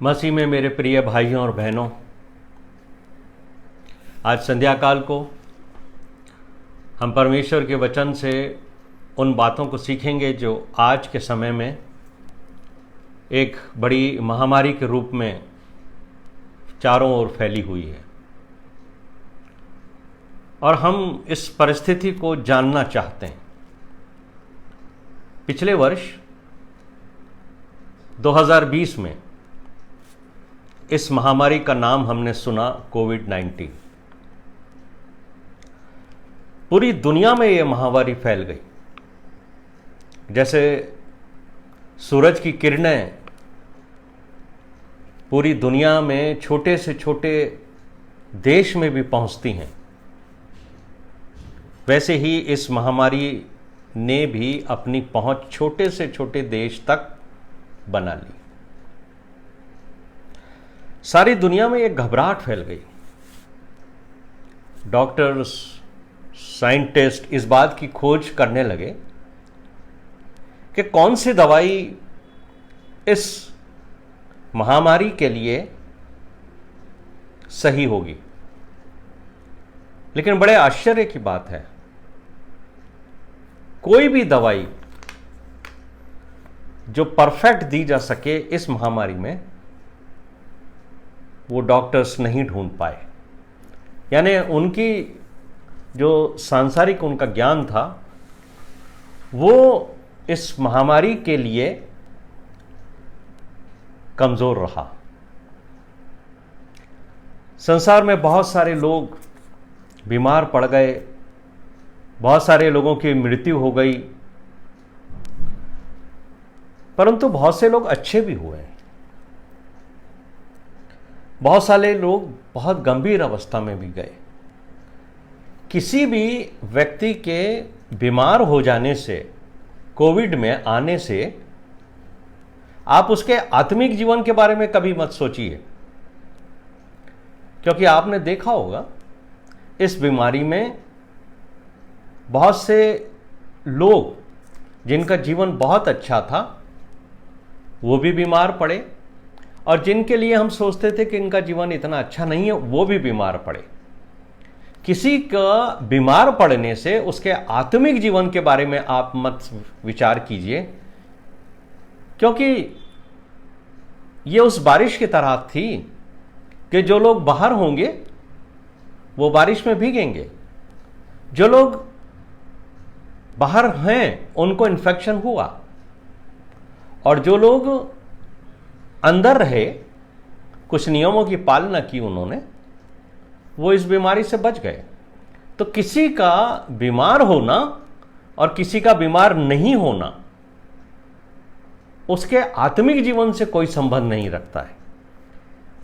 मसीह में मेरे प्रिय भाइयों और बहनों, आज संध्या काल को हम परमेश्वर के वचन से उन बातों को सीखेंगे जो आज के समय में एक बड़ी महामारी के रूप में चारों ओर फैली हुई है और हम इस परिस्थिति को जानना चाहते हैं। पिछले वर्ष 2020 में इस महामारी का नाम हमने सुना कोविड-19। पूरी दुनिया में यह महामारी फैल गई। जैसे सूरज की किरणें पूरी दुनिया में छोटे से छोटे देश में भी पहुंचती हैं, वैसे ही इस महामारी ने भी अपनी पहुंच छोटे से छोटे देश तक बना ली। सारी दुनिया में एक घबराहट फैल गई। डॉक्टर्स, साइंटिस्ट इस बात की खोज करने लगे कि कौन सी दवाई इस महामारी के लिए सही होगी। लेकिन बड़े आश्चर्य की बात है, कोई भी दवाई जो परफेक्ट दी जा सके इस महामारी में, वो डॉक्टर्स नहीं ढूंढ पाए। यानी उनकी जो सांसारिक उनका ज्ञान था वो इस महामारी के लिए कमजोर रहा। संसार में बहुत सारे लोग बीमार पड़ गए, बहुत सारे लोगों की मृत्यु हो गई, परंतु बहुत से लोग अच्छे भी हुए। बहुत सारे लोग बहुत गंभीर अवस्था में भी गए। किसी भी व्यक्ति के बीमार हो जाने से, कोविड में आने से, आप उसके आत्मिक जीवन के बारे में कभी मत सोचिए, क्योंकि आपने देखा होगा इस बीमारी में बहुत से लोग जिनका जीवन बहुत अच्छा था वो भी बीमार पड़े, और जिनके लिए हम सोचते थे कि इनका जीवन इतना अच्छा नहीं है वो भी बीमार पड़े। किसी का बीमार पड़ने से उसके आत्मिक जीवन के बारे में आप मत विचार कीजिए, क्योंकि ये उस बारिश की तरह थी कि जो लोग बाहर होंगे वो बारिश में भीगेंगे। जो लोग बाहर हैं उनको इन्फेक्शन हुआ, और जो लोग अंदर रहे, कुछ नियमों की पालना की उन्होंने, वो इस बीमारी से बच गए। तो किसी का बीमार होना और किसी का बीमार नहीं होना उसके आत्मिक जीवन से कोई संबंध नहीं रखता है।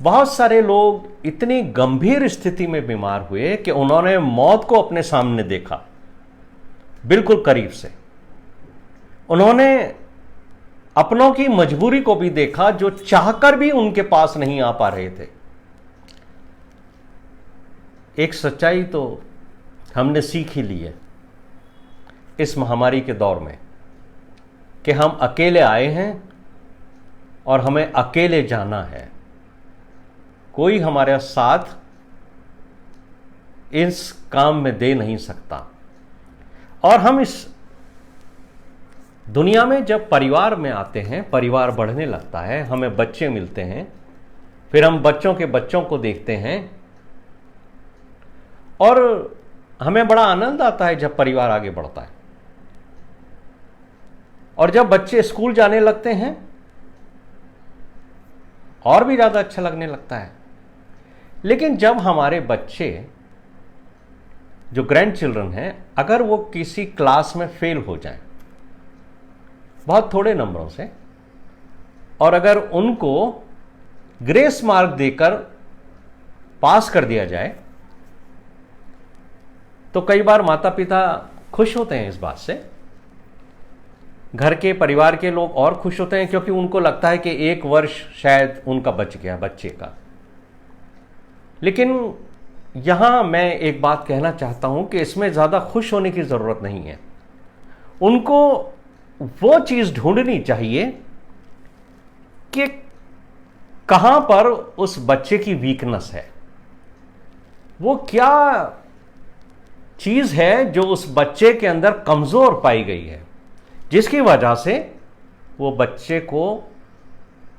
बहुत सारे लोग इतनी गंभीर स्थिति में बीमार हुए कि उन्होंने मौत को अपने सामने देखा, बिल्कुल करीब से। उन्होंने अपनों की मजबूरी को भी देखा जो चाहकर भी उनके पास नहीं आ पा रहे थे। एक सच्चाई तो हमने सीख ही ली है इस महामारी के दौर में कि हम अकेले आए हैं और हमें अकेले जाना है। कोई हमारे साथ इस काम में दे नहीं सकता। और हम इस दुनिया में जब परिवार में आते हैं, परिवार बढ़ने लगता है, हमें बच्चे मिलते हैं, फिर हम बच्चों के बच्चों को देखते हैं, और हमें बड़ा आनंद आता है जब परिवार आगे बढ़ता है। और जब बच्चे स्कूल जाने लगते हैं और भी ज्यादा अच्छा लगने लगता है। लेकिन जब हमारे बच्चे, जो ग्रैंड चिल्ड्रन हैं, अगर वो किसी क्लास में फेल हो जाएं बहुत थोड़े नंबरों से, और अगर उनको ग्रेस मार्क देकर पास कर दिया जाए, तो कई बार माता पिता खुश होते हैं इस बात से। घर के परिवार के लोग और खुश होते हैं, क्योंकि उनको लगता है कि एक वर्ष शायद उनका बच गया बच्चे का। लेकिन यहां मैं एक बात कहना चाहता हूं कि इसमें ज्यादा खुश होने की जरूरत नहीं है। उनको वो चीज ढूंढनी चाहिए कि कहां पर उस बच्चे की वीकनेस है, वो क्या चीज है जो उस बच्चे के अंदर कमजोर पाई गई है, जिसकी वजह से वो बच्चे को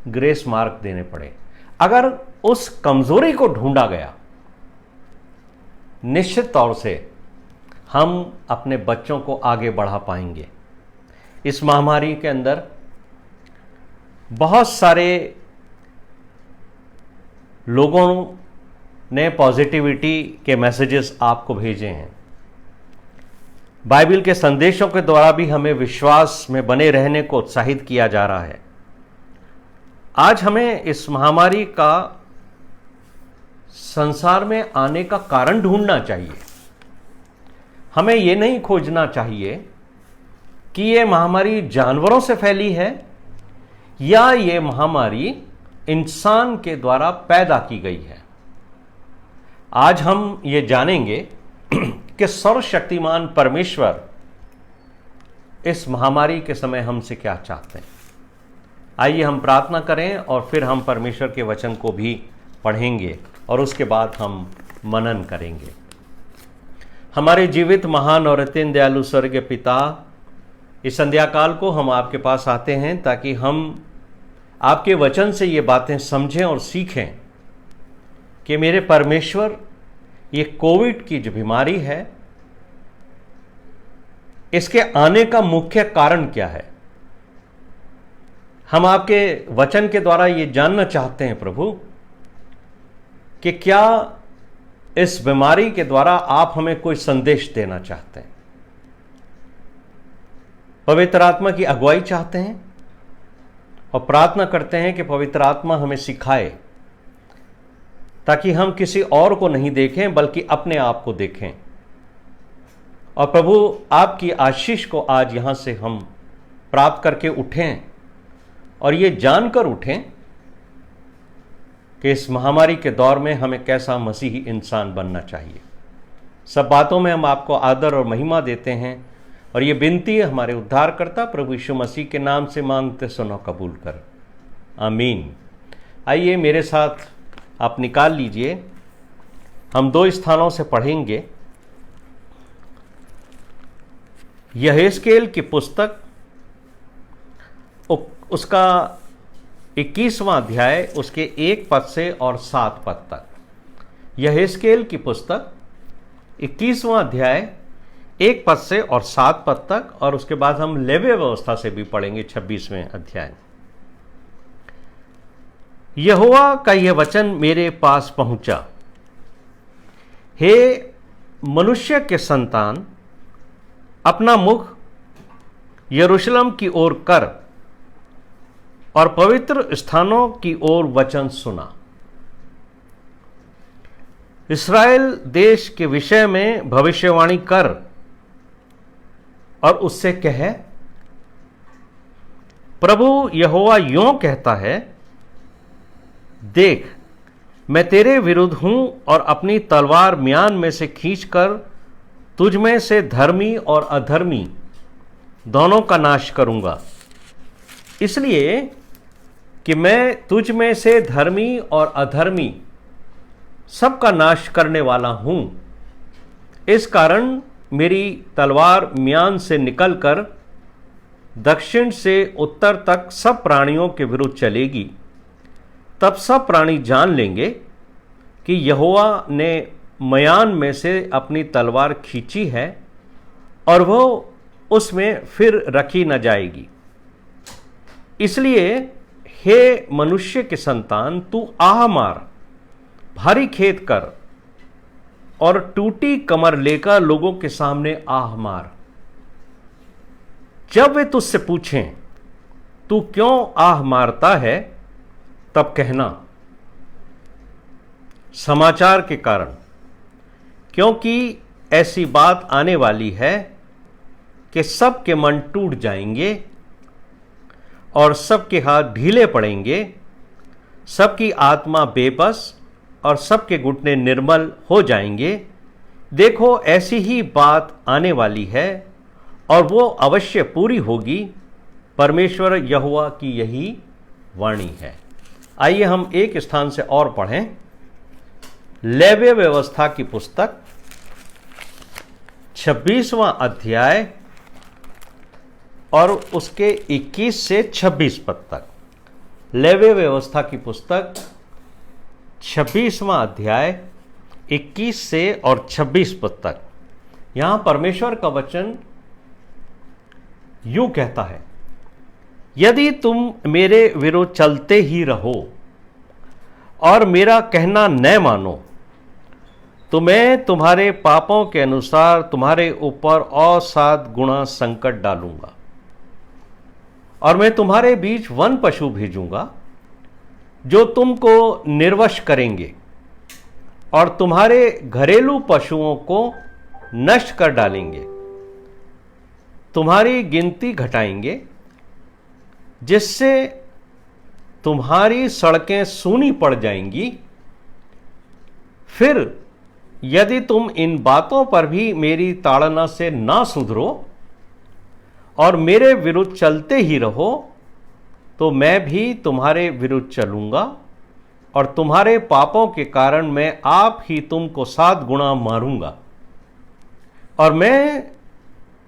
ग्रेस मार्क देने पड़े। अगर उस कमजोरी को ढूंढा गया, निश्चित तौर से हम अपने बच्चों को आगे बढ़ा पाएंगे। इस महामारी के अंदर बहुत सारे लोगों ने पॉजिटिविटी के मैसेजेस आपको भेजे हैं। बाइबल के संदेशों के द्वारा भी हमें विश्वास में बने रहने को उत्साहित किया जा रहा है। आज हमें इस महामारी का संसार में आने का कारण ढूंढना चाहिए। हमें यह नहीं खोजना चाहिए कि यह महामारी जानवरों से फैली है या यह महामारी इंसान के द्वारा पैदा की गई है। आज हम ये जानेंगे कि सर्वशक्तिमान परमेश्वर इस महामारी के समय हमसे क्या चाहते हैं। आइए हम प्रार्थना करें और फिर हम परमेश्वर के वचन को भी पढ़ेंगे और उसके बाद हम मनन करेंगे। हमारे जीवित महान और अत्यंत दयालु स्वर्गीय पिता, इस संध्या काल को हम आपके पास आते हैं ताकि हम आपके वचन से ये बातें समझें और सीखें कि मेरे परमेश्वर, ये कोविड की जो बीमारी है, इसके आने का मुख्य कारण क्या है। हम आपके वचन के द्वारा ये जानना चाहते हैं प्रभु कि क्या इस बीमारी के द्वारा आप हमें कोई संदेश देना चाहते हैं। पवित्र आत्मा की अगुवाई चाहते हैं और प्रार्थना करते हैं कि पवित्र आत्मा हमें सिखाए ताकि हम किसी और को नहीं देखें बल्कि अपने आप को देखें। और प्रभु, आपकी आशीष को आज यहां से हम प्राप्त करके उठें और ये जानकर उठें कि इस महामारी के दौर में हमें कैसा मसीही इंसान बनना चाहिए। सब बातों में हम आपको आदर और महिमा देते हैं और ये विनती हमारे उद्धारकर्ता प्रभु यीशु मसीह के नाम से मांगते सुनो कबूल कर, आमीन। आइए मेरे साथ आप निकाल लीजिए, हम 2 स्थानों से पढ़ेंगे। यहेजकेल की पुस्तक, उसका 21वां अध्याय, उसके 1 पद से और 7 पद तक। यहेजकेल की पुस्तक 21वां अध्याय 1 पद से और 7 पद तक, और उसके बाद हम लेवी व्यवस्था से भी पढ़ेंगे 26वें अध्याय। यहोवा का यह वचन मेरे पास पहुंचा, हे मनुष्य के संतान, अपना मुख यरूशलेम की ओर कर और पवित्र स्थानों की ओर वचन सुना। इस्राएल देश के विषय में भविष्यवाणी कर और उससे कह, प्रभु यहोवा यों कहता है, देख, मैं तेरे विरुद्ध हूं और अपनी तलवार म्यान में से खींचकर तुझ में से धर्मी और अधर्मी दोनों का नाश करूंगा। इसलिए कि मैं तुझ में से धर्मी और अधर्मी सबका नाश करने वाला हूं, इस कारण मेरी तलवार म्यान से निकलकर दक्षिण से उत्तर तक सब प्राणियों के विरुद्ध चलेगी। तब सब प्राणी जान लेंगे कि यहोवा ने म्यान में से अपनी तलवार खींची है और वह उसमें फिर रखी न जाएगी। इसलिए हे मनुष्य के संतान, तू आह मार, भारी खेद कर और टूटी कमर लेकर लोगों के सामने आह मार। जब वे तुझसे पूछें, तू क्यों आह मारता है, तब कहना, समाचार के कारण, क्योंकि ऐसी बात आने वाली है कि सबके मन टूट जाएंगे और सबके हाथ ढीले पड़ेंगे, सबकी आत्मा बेबस और सबके घुटने निर्मल हो जाएंगे। देखो, ऐसी ही बात आने वाली है और वो अवश्य पूरी होगी। परमेश्वर यहोवा की यही वाणी है। आइए हम एक स्थान से और पढ़ें। लेव्य व्यवस्था की पुस्तक 26वां अध्याय और उसके 21 से 26 पद तक। लेव्य व्यवस्था की पुस्तक 26वां अध्याय 21 से और 26 पद तक। यहां परमेश्वर का वचन यूं कहता है, यदि तुम मेरे विरुद्ध चलते ही रहो और मेरा कहना न मानो, तो मैं तुम्हारे पापों के अनुसार तुम्हारे ऊपर और 7 गुणा संकट डालूंगा। और मैं तुम्हारे बीच वन पशु भेजूंगा जो तुमको निर्वश करेंगे और तुम्हारे घरेलू पशुओं को नष्ट कर डालेंगे, तुम्हारी गिनती घटाएंगे, जिससे तुम्हारी सड़कें सूनी पड़ जाएंगी। फिर यदि तुम इन बातों पर भी मेरी ताड़ना से ना सुधरो और मेरे विरुद्ध चलते ही रहो, तो मैं भी तुम्हारे विरुद्ध चलूंगा और तुम्हारे पापों के कारण मैं आप ही तुमको 7 गुणा मारूंगा। और मैं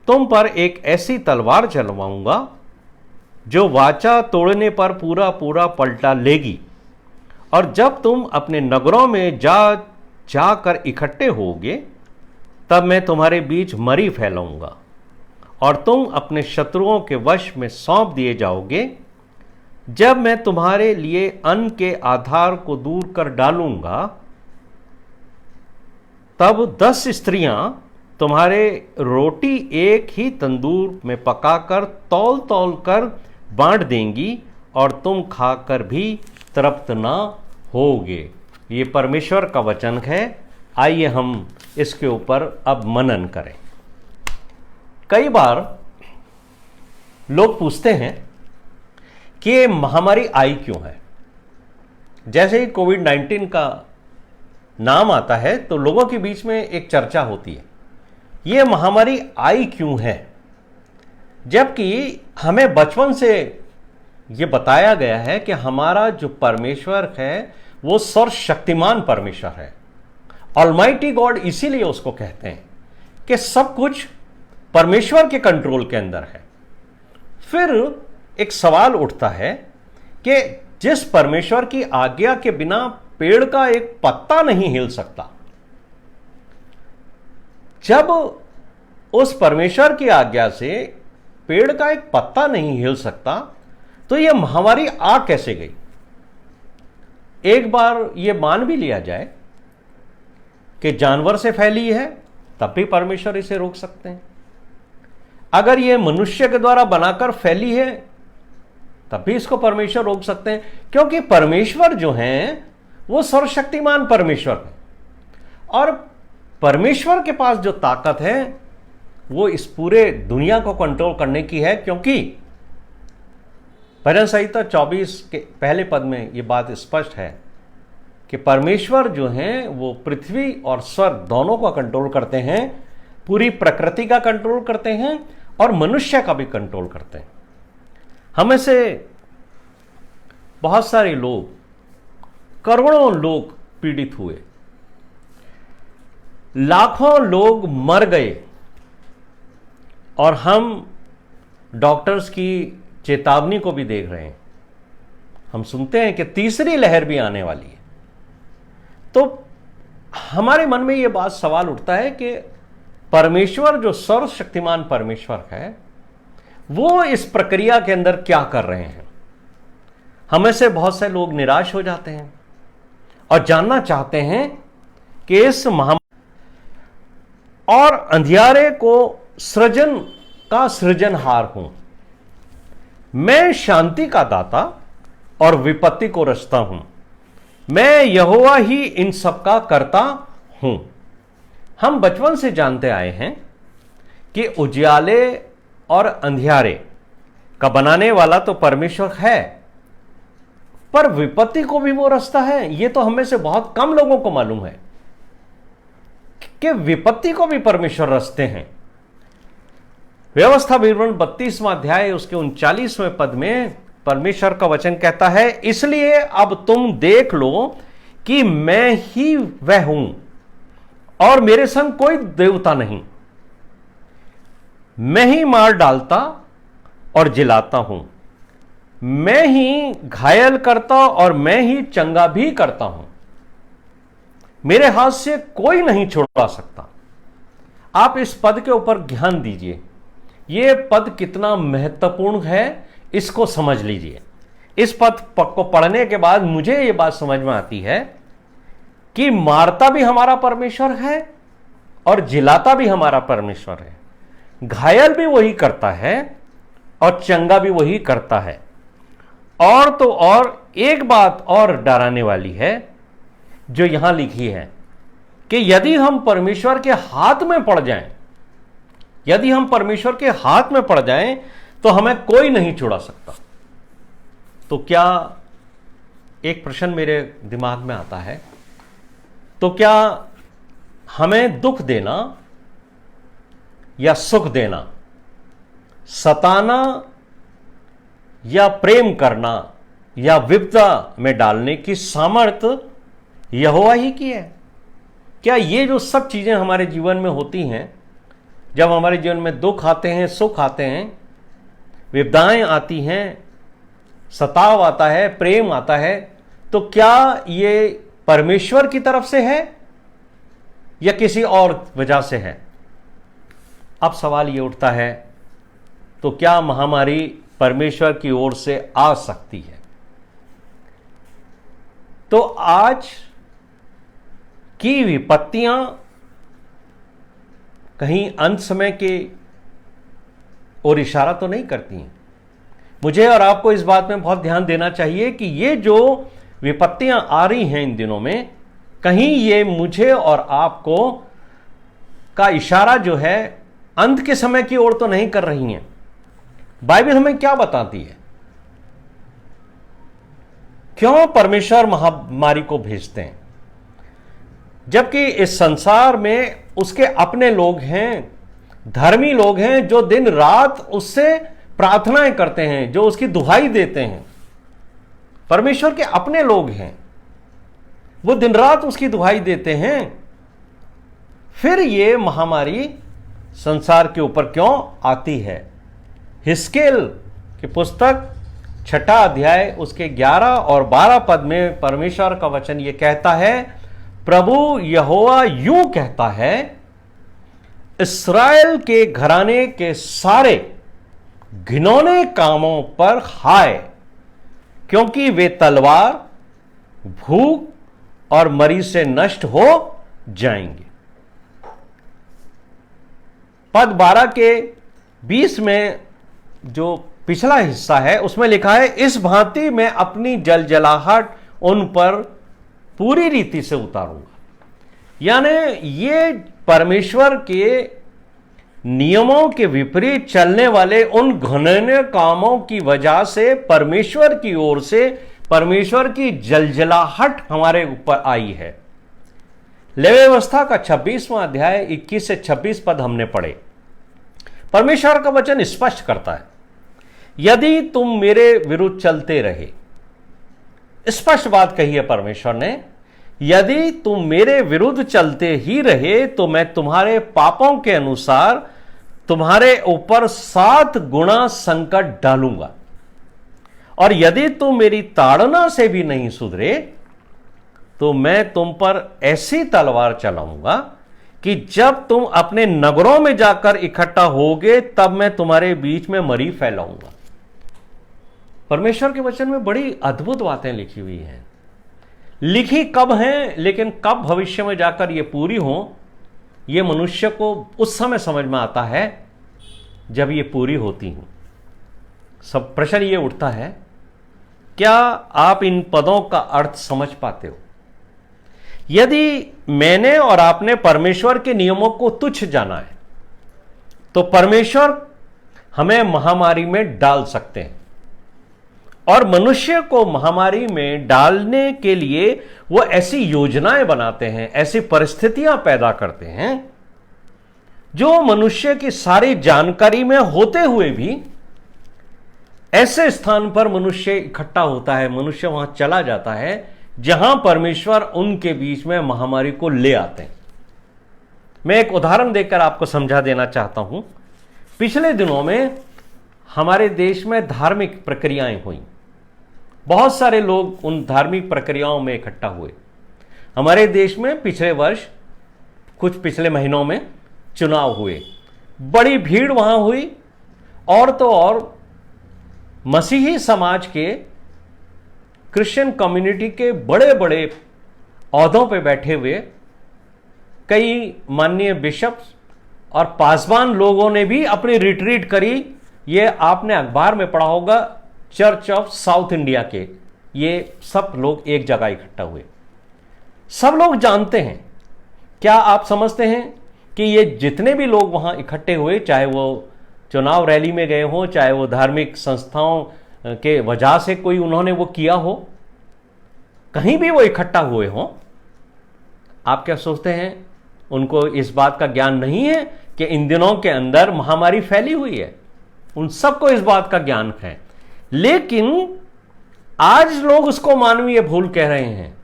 तुम पर एक ऐसी तलवार चलवाऊंगा जो वाचा तोड़ने पर पूरा पूरा पलटा लेगी। और जब तुम अपने नगरों में जाकर इकट्ठे होगे, तब मैं तुम्हारे बीच मरी फैलाऊंगा और तुम अपने शत्रुओं के वश में सौंप दिए जाओगे। जब मैं तुम्हारे लिए अन्न के आधार को दूर कर डालूंगा, तब 10 स्त्रियां तुम्हारे रोटी एक ही तंदूर में पकाकर तौल तौल कर बांट देंगी और तुम खाकर भी तृप्त ना होगे। ये परमेश्वर का वचन है। आइए हम इसके ऊपर अब मनन करें। कई बार लोग पूछते हैं कि ये महामारी आई क्यों है। जैसे ही कोविड-19 का नाम आता है तो लोगों के बीच में एक चर्चा होती है, ये महामारी आई क्यों है, जबकि हमें बचपन से ये बताया गया है कि हमारा जो परमेश्वर है वो सर्वशक्तिमान परमेश्वर है। ऑलमाइटी गॉड इसीलिए उसको कहते हैं कि सब कुछ परमेश्वर के कंट्रोल के अंदर है। फिर एक सवाल उठता है कि जिस परमेश्वर की आज्ञा के बिना पेड़ का एक पत्ता नहीं हिल सकता, जब उस परमेश्वर की आज्ञा से पेड़ का एक पत्ता नहीं हिल सकता, तो यह महामारी आ कैसे गई। एक बार यह मान भी लिया जाए कि जानवर से फैली है, तब भी परमेश्वर इसे रोक सकते हैं। अगर यह मनुष्य के द्वारा बनाकर फैली है, तब भी इसको परमेश्वर रोक सकते हैं, क्योंकि परमेश्वर जो हैं वो सर्वशक्तिमान परमेश्वर है। और परमेश्वर के पास जो ताकत है वो इस पूरे दुनिया को कंट्रोल करने की है, क्योंकि भजन संहिता 24 के पहले पद में ये बात स्पष्ट है कि परमेश्वर जो हैं वो पृथ्वी और स्वर्ग दोनों का कंट्रोल करते हैं, पूरी प्रकृति का कंट्रोल करते हैं और मनुष्य का भी कंट्रोल करते हैं। हमें से बहुत सारे लोग, करोड़ों लोग पीड़ित हुए, लाखों लोग मर गए, और हम डॉक्टर्स की चेतावनी को भी देख रहे हैं। हम सुनते हैं कि तीसरी लहर भी आने वाली है। तो हमारे मन में यह बात सवाल उठता है कि परमेश्वर जो सर्वशक्तिमान परमेश्वर है, वो इस प्रक्रिया के अंदर क्या कर रहे हैं। हमें से बहुत से लोग निराश हो जाते हैं और जानना चाहते हैं कि इस महामारी और अंधियारे को सृजन का सृजनहार हूं मैं, शांति का दाता और विपत्ति को रचता हूं मैं, यहोवा ही इन सब का करता हूं। हम बचपन से जानते आए हैं कि उजियाले और अंधियारे का बनाने वाला तो परमेश्वर है, पर विपत्ति को भी वो रचता है। ये तो हमें से बहुत कम लोगों को मालूम है कि विपत्ति को भी परमेश्वर रचते हैं। व्यवस्था विवरण 32वां अध्याय उसके 39वें पद में परमेश्वर का वचन कहता है, इसलिए अब तुम देख लो कि मैं ही वह हूं और मेरे संग कोई देवता नहीं। मैं ही मार डालता और जिलाता हूं, मैं ही घायल करता और मैं ही चंगा भी करता हूं। मेरे हाथ से कोई नहीं छुड़ा सकता। आप इस पद के ऊपर ध्यान दीजिए। यह पद कितना महत्वपूर्ण है, इसको समझ लीजिए। इस पद को पढ़ने के बाद मुझे यह बात समझ में आती है कि मारता भी हमारा परमेश्वर है और जिलाता भी हमारा परमेश्वर है, घायल भी वही करता है और चंगा भी वही करता है। और तो और एक बात और डराने वाली है जो यहां लिखी है कि यदि हम परमेश्वर के हाथ में पड़ जाएं, यदि हम परमेश्वर के हाथ में पड़ जाएं तो हमें कोई नहीं छुड़ा सकता। तो क्या, एक प्रश्न मेरे दिमाग में आता है, तो क्या हमें दुख देना या सुख देना, सताना या प्रेम करना या विपदा में डालने की सामर्थ्य यहोवा ही की है? क्या ये जो सब चीजें हमारे जीवन में होती हैं, जब हमारे जीवन में दुख आते हैं, सुख आते हैं, विपदाएं आती हैं, सताव आता है, प्रेम आता है, तो क्या ये परमेश्वर की तरफ से है या किसी और वजह से है? अब सवाल ये उठता है, तो क्या महामारी परमेश्वर की ओर से आ सकती है? तो आज की विपत्तियां कहीं अंत समय के और इशारा तो नहीं करती हैं। मुझे और आपको इस बात में बहुत ध्यान देना चाहिए कि ये जो विपत्तियां आ रही हैं इन दिनों में, कहीं ये मुझे और आपको का इशारा जो है अंत के समय की ओर तो नहीं कर रही हैं। बाइबल हमें क्या बताती है? क्यों परमेश्वर महामारी को भेजते हैं, जबकि इस संसार में उसके अपने लोग हैं, धर्मी लोग हैं, जो दिन रात उससे प्रार्थनाएं करते हैं, जो उसकी दुहाई देते हैं। परमेश्वर के अपने लोग हैं, वो दिन रात उसकी दुहाई देते हैं। फिर ये महामारी संसार के ऊपर क्यों आती है? हिस्केल की पुस्तक 6 अध्याय उसके 11 और 12 पद में परमेश्वर का वचन ये कहता है, प्रभु यहोवा यूं कहता है, इस्राएल के घराने के सारे घिनौने कामों पर हाय, क्योंकि वे तलवार, भूख और मरी से नष्ट हो जाएंगे। पद 12 के 20 में जो पिछला हिस्सा है उसमें लिखा है, इस भांति मैं अपनी जलजलाहट उन पर पूरी रीति से उतारूंगा। यानी ये परमेश्वर के नियमों के विपरीत चलने वाले उन घिनौने कामों की वजह से परमेश्वर की ओर से परमेश्वर की जलजलाहट हमारे ऊपर आई है। लेवी व्यवस्था का 26वां अध्याय 21 से 26 पद हमने पढ़े। परमेश्वर का वचन स्पष्ट करता है, यदि तुम मेरे विरुद्ध चलते रहे, स्पष्ट बात कही है परमेश्वर ने, यदि तुम मेरे विरुद्ध चलते ही रहे तो मैं तुम्हारे पापों के अनुसार तुम्हारे ऊपर 7 गुना संकट डालूंगा, और यदि तुम मेरी ताड़ना से भी नहीं सुधरे तो मैं तुम पर ऐसी तलवार चलाऊंगा कि जब तुम अपने नगरों में जाकर इकट्ठा होगे तब मैं तुम्हारे बीच में मरी फैलाऊंगा। परमेश्वर के वचन में बड़ी अद्भुत बातें लिखी हुई हैं। लिखी कब हैं, लेकिन कब भविष्य में जाकर ये पूरी हो, ये मनुष्य को उस समय समझ में आता है जब ये पूरी होती हैं। सब प्रश्न ये उठता है, क्या आप इन पदों का अर्थ समझ पाते हो? यदि मैंने और आपने परमेश्वर के नियमों को तुच्छ जाना है तो परमेश्वर हमें महामारी में डाल सकते हैं, और मनुष्य को महामारी में डालने के लिए वो ऐसी योजनाएं बनाते हैं, ऐसी परिस्थितियां पैदा करते हैं जो मनुष्य की सारी जानकारी में होते हुए भी ऐसे स्थान पर मनुष्य इकट्ठा होता है, मनुष्य वहां चला जाता है जहां परमेश्वर उनके बीच में महामारी को ले आते हैं। मैं एक उदाहरण देकर आपको समझा देना चाहता हूं। पिछले दिनों में हमारे देश में धार्मिक प्रक्रियाएं हुई, बहुत सारे लोग उन धार्मिक प्रक्रियाओं में इकट्ठा हुए। हमारे देश में पिछले वर्ष कुछ पिछले महीनों में चुनाव हुए, बड़ी भीड़ वहां हुई, और तो और मसीही समाज के, क्रिश्चियन कम्युनिटी के बड़े बड़े ओहदों पे बैठे हुए कई माननीय बिशप्स और पासवान लोगों ने भी अपनी रिट्रीट करी। ये आपने अखबार में पढ़ा होगा, चर्च ऑफ साउथ इंडिया के ये सब लोग एक जगह इकट्ठा हुए। सब लोग जानते हैं, क्या आप समझते हैं कि ये जितने भी लोग वहां इकट्ठे हुए, चाहे वो चुनाव रैली में गए हों, चाहे वो धार्मिक संस्थाओं के वजह से कोई उन्होंने वो किया हो, कहीं भी वो इकट्ठा हुए हों, आप क्या सोचते हैं उनको इस बात का ज्ञान नहीं है कि इन दिनों के अंदर महामारी फैली हुई है? उन सबको इस बात का ज्ञान है, लेकिन आज लोग उसको मानवीय भूल कह रहे हैं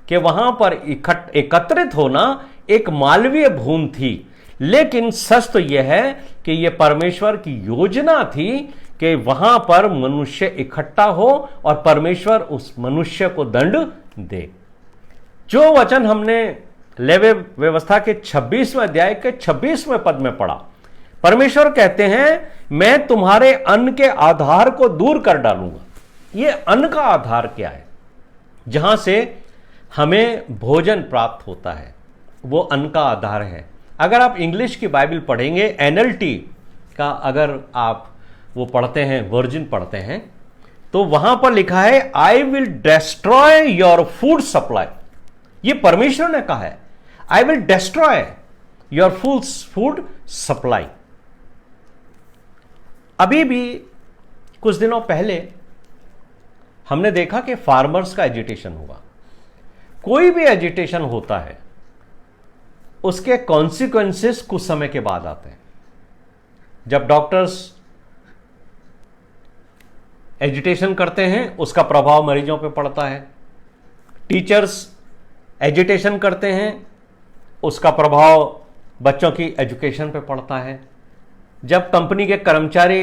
कि वहां पर एकत्रित होना एक मानवीय भूल थी। लेकिन सच तो यह है कि यह परमेश्वर की योजना थी कि वहां पर मनुष्य इकट्ठा हो और परमेश्वर उस मनुष्य को दंड दे। जो वचन हमने लेवी व्यवस्था के 26वें अध्याय के 26वें पद में पढ़ा, परमेश्वर कहते हैं मैं तुम्हारे अन्न के आधार को दूर कर डालूंगा। यह अन्न का आधार क्या है? जहां से हमें भोजन प्राप्त होता है, वो अन्न का आधार है। अगर आप इंग्लिश की बाइबल पढ़ेंगे, एनएलटी का अगर आप वो पढ़ते हैं, वर्जिन पढ़ते हैं, तो वहां पर लिखा है I will destroy your food supply. ये परमेश्वर ने कहा है, I will destroy your food supply. अभी भी कुछ दिनों पहले हमने देखा कि फार्मर्स का एजिटेशन हुआ। कोई भी एजिटेशन होता है, उसके कॉन्सिक्वेंसेस कुछ समय के बाद आते हैं। जब डॉक्टर्स एजिटेशन करते हैं, उसका प्रभाव मरीजों पे पड़ता है। टीचर्स एजिटेशन करते हैं, उसका प्रभाव बच्चों की एजुकेशन पे पड़ता है। जब कंपनी के कर्मचारी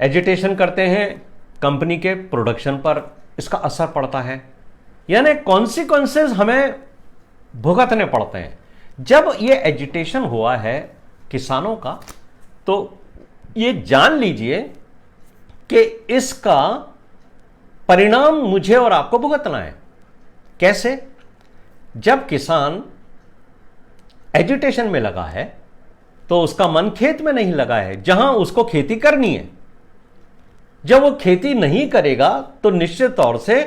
एजिटेशन करते हैं, कंपनी के प्रोडक्शन पर इसका असर पड़ता है। यानी कॉन्सिक्वेंसेस हमें भुगतने पड़ते हैं। जब ये एजिटेशन हुआ है किसानों का, तो ये जान लीजिए कि इसका परिणाम मुझे और आपको भुगतना है। कैसे? जब किसान एजिटेशन में लगा है तो उसका मन खेत में नहीं लगा है जहां उसको खेती करनी है। जब वो खेती नहीं करेगा तो निश्चित तौर से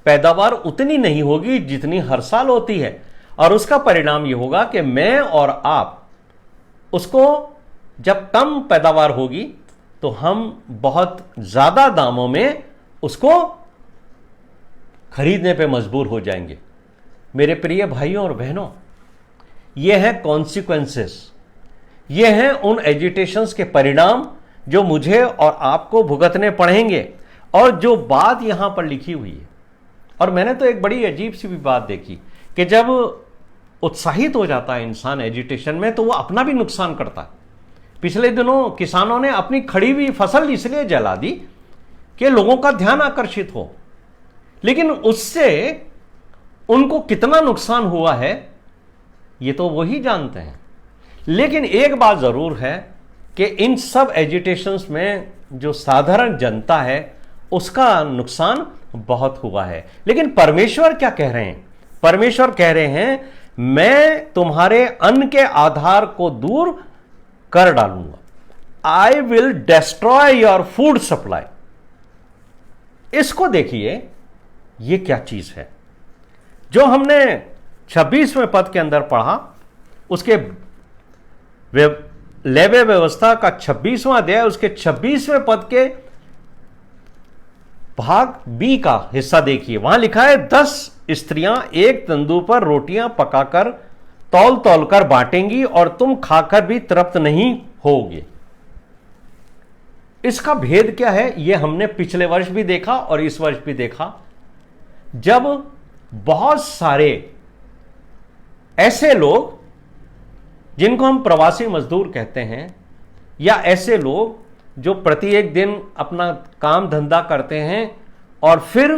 पैदावार उतनी नहीं होगी जितनी हर साल होती है, और उसका परिणाम यह होगा कि मैं और आप उसको, जब कम पैदावार होगी तो हम बहुत ज्यादा दामों में उसको खरीदने पे मजबूर हो जाएंगे। मेरे प्रिय भाइयों और बहनों, ये हैं कॉन्सिक्वेंसेस, ये हैं उन एजिटेशंस के परिणाम जो मुझे और आपको भुगतने पड़ेंगे। और जो बात यहां पर लिखी हुई है, और मैंने तो एक बड़ी अजीब सी भी बात देखी कि जब उत्साहित हो जाता है इंसान एजिटेशन में, तो वो अपना भी नुकसान करता है। पिछले दिनों किसानों ने अपनी खड़ी हुई फसल इसलिए जला दी कि लोगों का ध्यान आकर्षित हो, लेकिन उससे उनको कितना नुकसान हुआ है ये तो वही जानते हैं। लेकिन एक बात जरूर है कि इन सब एजिटेशंस में जो साधारण जनता है उसका नुकसान बहुत हुआ है। लेकिन परमेश्वर क्या कह रहे हैं? परमेश्वर कह रहे हैं मैं तुम्हारे अन्न के आधार को दूर कर डालूंगा। I will destroy your food supply. इसको देखिए, ये क्या चीज है जो हमने 26वें पद के अंदर पढ़ा। उसके लेवी व्यवस्था का 26वां अध्याय, उसके 26वें पद के भाग बी का हिस्सा देखिए। वहां लिखा है 10 स्त्रियां एक तंदू पर रोटियां पकाकर तौल तौल कर बांटेंगी और तुम खाकर भी तृप्त नहीं होगे। इसका भेद क्या है, यह हमने पिछले वर्ष भी देखा और इस वर्ष भी देखा। जब बहुत सारे ऐसे लोग जिनको हम प्रवासी मजदूर कहते हैं, या ऐसे लोग जो प्रति एक दिन अपना काम धंधा करते हैं और फिर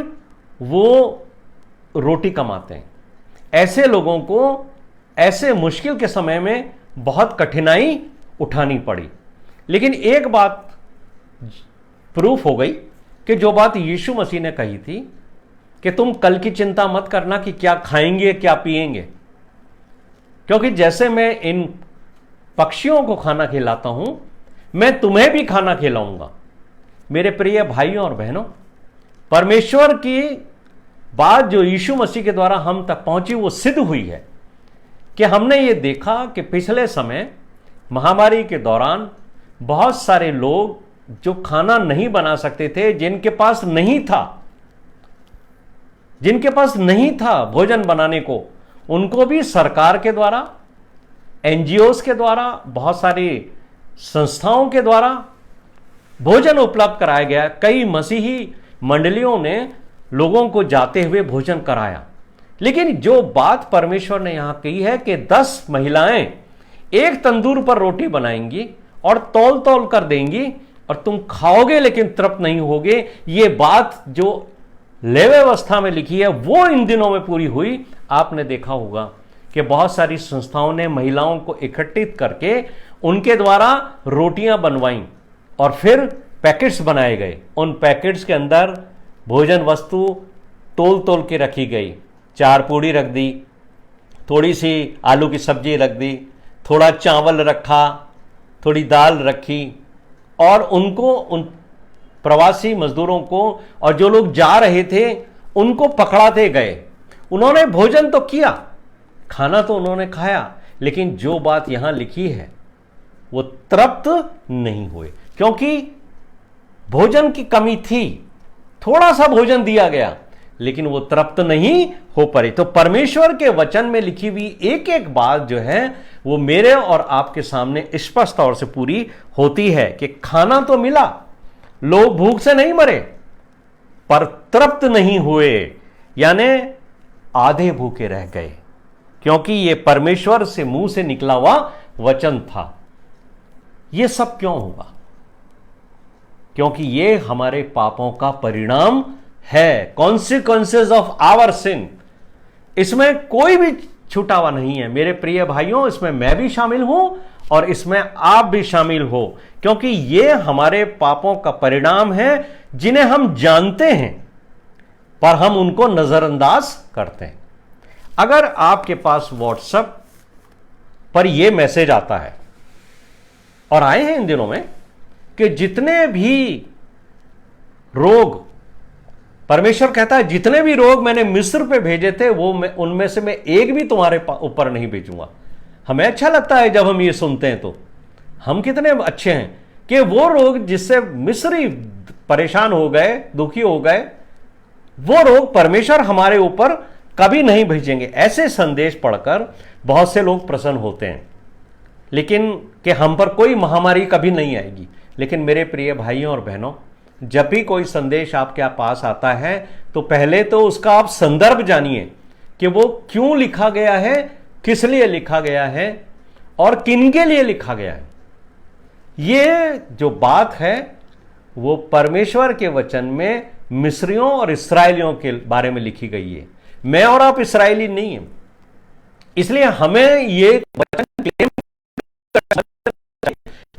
वो रोटी कमाते हैं, ऐसे लोगों को ऐसे मुश्किल के समय में बहुत कठिनाई उठानी पड़ी। लेकिन एक बात प्रूफ हो गई कि जो बात यीशु मसीह ने कही थी कि तुम कल की चिंता मत करना कि क्या खाएंगे क्या पिएंगे, क्योंकि जैसे मैं इन पक्षियों को खाना खिलाता हूं, मैं तुम्हें भी खाना खिलाऊंगा। मेरे प्रिय भाइयों और बहनों, परमेश्वर की बात जो यीशु मसीह के द्वारा हम तक पहुंची वो सिद्ध हुई है कि हमने ये देखा कि पिछले समय महामारी के दौरान बहुत सारे लोग जो खाना नहीं बना सकते थे, जिनके पास नहीं था भोजन बनाने को, उनको भी सरकार के द्वारा, एनजीओस के द्वारा, बहुत सारी संस्थाओं के द्वारा भोजन उपलब्ध कराया गया। कई मसीही मंडलियों ने लोगों को जाते हुए भोजन कराया। लेकिन जो बात परमेश्वर ने यहां कही है कि 10 महिलाएं एक तंदूर पर रोटी बनाएंगी और तौल तौल कर देंगी और तुम खाओगे लेकिन तृप्त नहीं होगे, ये बात जो लेवी व्यवस्था में लिखी है वो इन दिनों में पूरी हुई। आपने देखा होगा कि बहुत सारी संस्थाओं ने महिलाओं को इकट्ठित करके उनके द्वारा रोटियां बनवाई और फिर पैकेट्स बनाए गए। उन पैकेट्स के अंदर भोजन वस्तु तोल तोल के रखी गई। 4 पूड़ी रख दी, थोड़ी सी आलू की सब्जी रख दी, थोड़ा चावल रखा, थोड़ी दाल रखी, और उनको, उन प्रवासी मजदूरों को और जो लोग जा रहे थे उनको पकड़ाते गए। उन्होंने भोजन तो किया, खाना तो उन्होंने खाया, लेकिन जो बात यहां लिखी है वो तृप्त नहीं हुए, क्योंकि भोजन की कमी थी। थोड़ा सा भोजन दिया गया लेकिन वो तृप्त नहीं हो पाई। तो परमेश्वर के वचन में लिखी हुई एक एक बात जो है वो मेरे और आपके सामने स्पष्ट तौर से पूरी होती है कि खाना तो मिला, लोग भूख से नहीं मरे, पर तृप्त नहीं हुए, यानी आधे भूखे रह गए, क्योंकि ये परमेश्वर से मुंह से निकला हुआ वचन था। ये सब क्यों हुआ? क्योंकि ये हमारे पापों का परिणाम है, कॉन्सिक्वेंसेज ऑफ आवर सिन। इसमें कोई भी छूटा हुआ नहीं है मेरे प्रिय भाइयों, इसमें मैं भी शामिल हूं और इसमें आप भी शामिल हो, क्योंकि ये हमारे पापों का परिणाम है जिन्हें हम जानते हैं पर हम उनको नजरअंदाज करते हैं। अगर आपके पास व्हाट्सएप पर यह मैसेज आता है, और आए हैं इन दिनों में, कि जितने भी रोग, परमेश्वर कहता है जितने भी रोग मैंने मिस्र पे भेजे थे वो उनमें से मैं एक भी तुम्हारे ऊपर नहीं भेजूंगा। हमें अच्छा लगता है जब हम ये सुनते हैं, तो हम कितने अच्छे हैं कि वो रोग जिससे मिस्री परेशान हो गए, दुखी हो गए, वो रोग परमेश्वर हमारे ऊपर कभी नहीं भेजेंगे। ऐसे संदेश पढ़कर बहुत से लोग प्रसन्न होते हैं, लेकिन कि हम पर कोई महामारी कभी नहीं आएगी। लेकिन मेरे प्रिय भाइयों और बहनों, जब भी कोई संदेश आपके पास आता है तो पहले तो उसका आप संदर्भ जानिए कि वो क्यों लिखा गया है, किस लिए लिखा गया है और किन के लिए लिखा गया है। ये जो बात है वो परमेश्वर के वचन में मिस्रियों और इस्राएलियों के बारे में लिखी गई है। मैं और आप इस्राएली नहीं हैं, इसलिए हमें ये वचन क्लेम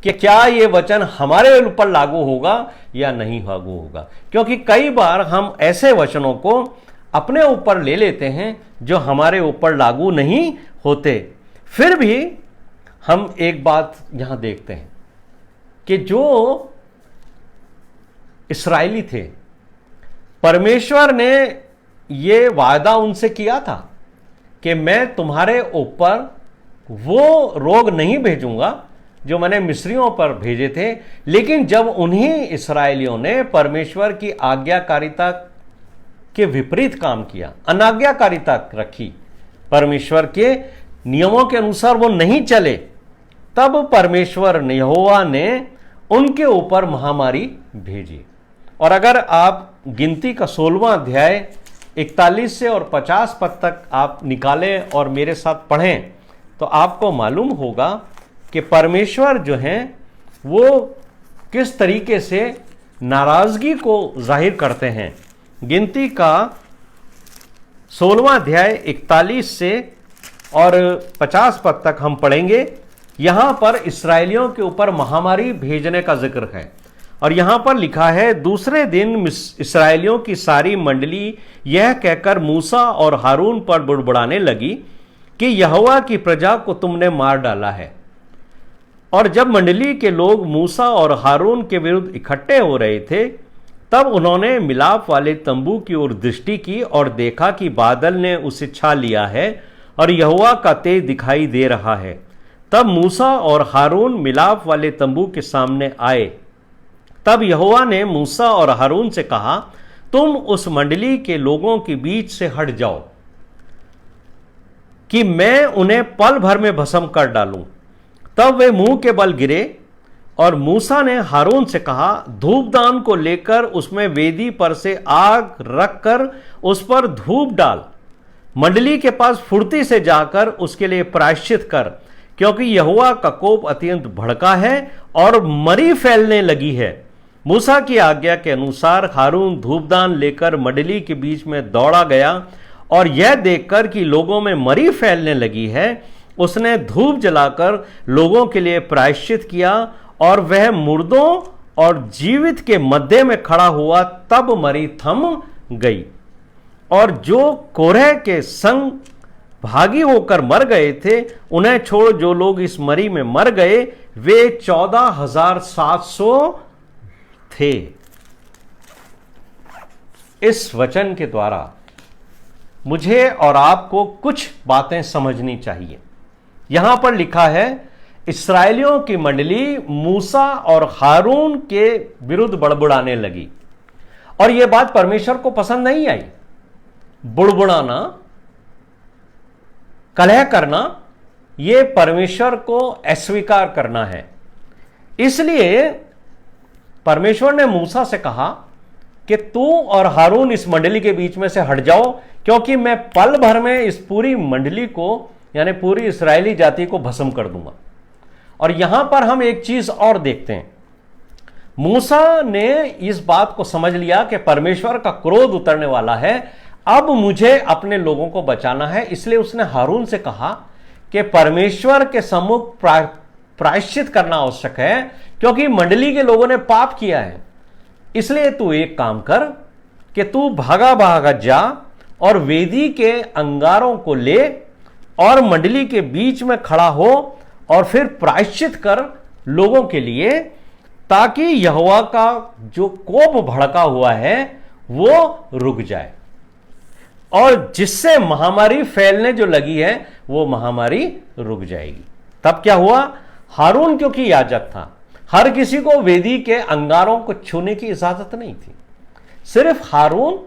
कि क्या ये वचन हमारे ऊपर लागू होगा या नहीं लागू होगा, क्योंकि कई बार हम ऐसे वचनों को अपने ऊपर ले लेते हैं जो हमारे ऊपर लागू नहीं होते। फिर भी हम एक बात यहां देखते हैं कि जो इस्राएली थे, परमेश्वर ने ये वादा उनसे किया था कि मैं तुम्हारे ऊपर वो रोग नहीं भेजूंगा जो मैंने मिस्रियों पर भेजे थे। लेकिन जब उन्हीं इस्राएलियों ने परमेश्वर की आज्ञाकारिता के विपरीत काम किया, अनाज्ञाकारिता रखी, परमेश्वर के नियमों के अनुसार वो नहीं चले, तब परमेश्वर यहोवा ने उनके ऊपर महामारी भेजी। और अगर आप गिनती का 16वां अध्याय 41 से और 50 पद तक आप निकालें और मेरे साथ पढ़ें तो आपको मालूम होगा कि परमेश्वर जो हैं वो किस तरीके से नाराजगी को जाहिर करते हैं। गिनती का 16वां अध्याय 41 से और 50 पद तक हम पढ़ेंगे। यहां पर इस्राएलियों के ऊपर महामारी भेजने का जिक्र है और यहां पर लिखा है, दूसरे दिन इस्राएलियों की सारी मंडली यह कहकर मूसा और हारून पर बुड़बुड़ाने लगी कि यहोवा की प्रजा को तुमने मार डाला है। और जब मंडली के लोग मूसा और हारून के विरुद्ध इकट्ठे हो रहे थे तब उन्होंने मिलाप वाले तंबू की ओर दृष्टि की और देखा कि बादल ने उसे छा लिया है और यहोवा का तेज दिखाई दे रहा है। तब मूसा और हारून मिलाप वाले तंबू के सामने आए। तब यहोवा ने मूसा और हारून से कहा, तुम उस मंडली के लोगों के बीच से हट जाओ कि मैं उन्हें पल भर में भस्म कर डालूं। तब वे मुंह के बल गिरे और मूसा ने हारून से कहा, धूपदान को लेकर उसमें वेदी पर से आग रखकर उस पर धूप डाल। मंडली के पास फुर्ती से जाकर उसके लिए प्रायश्चित कर, क्योंकि यहोवा का कोप अत्यंत भड़का है और मरी फैलने लगी है। मूसा की आज्ञा के अनुसार हारून धूपदान लेकर मंडली के बीच में दौड़ा गया और यह देखकर कि लोगों में मरी फैलने लगी है, उसने धूप जलाकर लोगों के लिए प्रायश्चित किया और वह मुर्दों और जीवित के मध्य में खड़ा हुआ। तब मरी थम गई और जो कोरह के संग भागी होकर मर गए थे उन्हें छोड़ जो लोग इस मरी में मर गए वे 14,700 थे। इस वचन के द्वारा मुझे और आपको कुछ बातें समझनी चाहिए। यहां पर लिखा है, इस्राएलियों की मंडली मूसा और हारून के विरुद्ध बड़बड़ाने लगी और यह बात परमेश्वर को पसंद नहीं आई। बुड़बुड़ाना, कलह करना, यह परमेश्वर को अस्वीकार करना है। इसलिए परमेश्वर ने मूसा से कहा कि तू और हारून इस मंडली के बीच में से हट जाओ, क्योंकि मैं पल भर में इस पूरी मंडली को यानी पूरी इस्राएली जाति को भस्म कर दूंगा। और यहां पर हम एक चीज और देखते हैं, मूसा ने इस बात को समझ लिया कि परमेश्वर का क्रोध उतरने वाला है, अब मुझे अपने लोगों को बचाना है। इसलिए उसने हारून से कहा कि परमेश्वर के सम्मुख प्रायश्चित करना आवश्यक है, क्योंकि मंडली के लोगों ने पाप किया है। इसलिए तू एक काम कर कि तू भागा भागा जा और वेदी के अंगारों को ले और मंडली के बीच में खड़ा हो और फिर प्रायश्चित कर लोगों के लिए, ताकि यहोवा का जो कोप भड़का हुआ है वो रुक जाए और जिससे महामारी फैलने जो लगी है वो महामारी रुक जाएगी। तब क्या हुआ, हारून क्योंकि याजक था, हर किसी को वेदी के अंगारों को छूने की इजाजत नहीं थी। सिर्फ हारून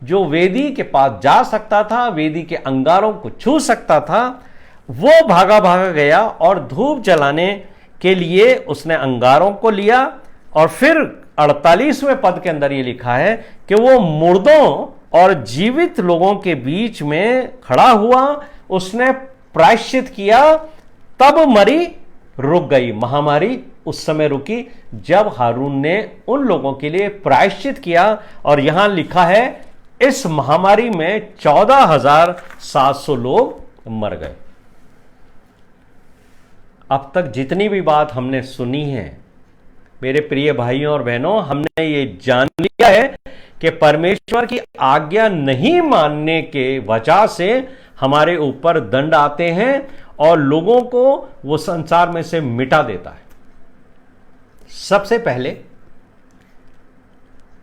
जो वेदी के पास जा सकता था, वेदी के अंगारों को छू सकता था, वो भागा भागा गया और धूप जलाने के लिए उसने अंगारों को लिया। और फिर 48वें पद के अंदर ये लिखा है कि वो मुर्दों और जीवित लोगों के बीच में खड़ा हुआ, उसने प्रायश्चित किया, तब मरी रुक गई। महामारी उस समय रुकी जब हारून ने उन लोगों के लिए प्रायश्चित किया। और यहां लिखा है इस महामारी में 14,700 लोग मर गए। अब तक जितनी भी बात हमने सुनी है मेरे प्रिय भाइयों और बहनों, हमने ये जान लिया है कि परमेश्वर की आज्ञा नहीं मानने के वजह से हमारे ऊपर दंड आते हैं और लोगों को वो संसार में से मिटा देता है। सबसे पहले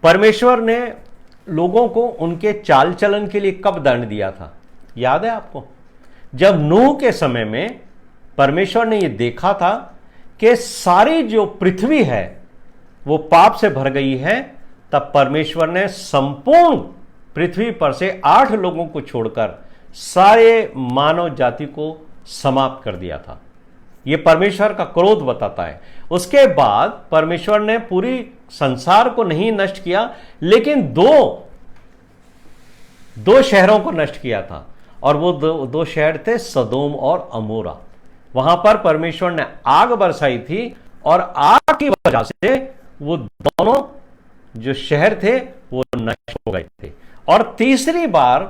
परमेश्वर ने लोगों को उनके चाल चलन के लिए कब दंड दिया था, याद है आपको? जब नूह के समय में परमेश्वर ने यह देखा था कि सारी जो पृथ्वी है वो पाप से भर गई है, तब परमेश्वर ने संपूर्ण पृथ्वी पर से 8 लोगों को छोड़कर सारे मानव जाति को समाप्त कर दिया था। ये परमेश्वर का क्रोध बताता है। उसके बाद परमेश्वर ने पूरी संसार को नहीं नष्ट किया, लेकिन दो शहरों को नष्ट किया था, और वो दो शहर थे सदोम और अमोरा। वहां पर परमेश्वर ने आग बरसाई थी, और आग की वजह से वो दोनों जो शहर थे वो नष्ट हो गए थे। और तीसरी बार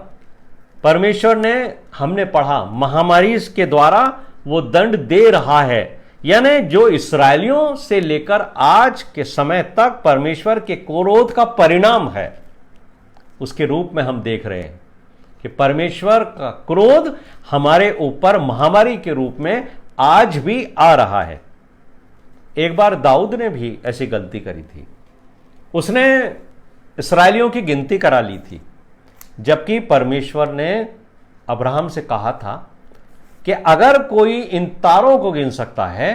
परमेश्वर ने, हमने पढ़ा, महामारी के द्वारा वो दंड दे रहा है, यानी जो इस्राएलियों से लेकर आज के समय तक परमेश्वर के क्रोध का परिणाम है, उसके रूप में हम देख रहे हैं कि परमेश्वर का क्रोध हमारे ऊपर महामारी के रूप में आज भी आ रहा है। एक बार दाऊद ने भी ऐसी गलती करी थी। उसने इस्राएलियों की गिनती करा ली थी, जबकि परमेश्वर ने अब्राहम से कहा था कि अगर कोई इन तारों को गिन सकता है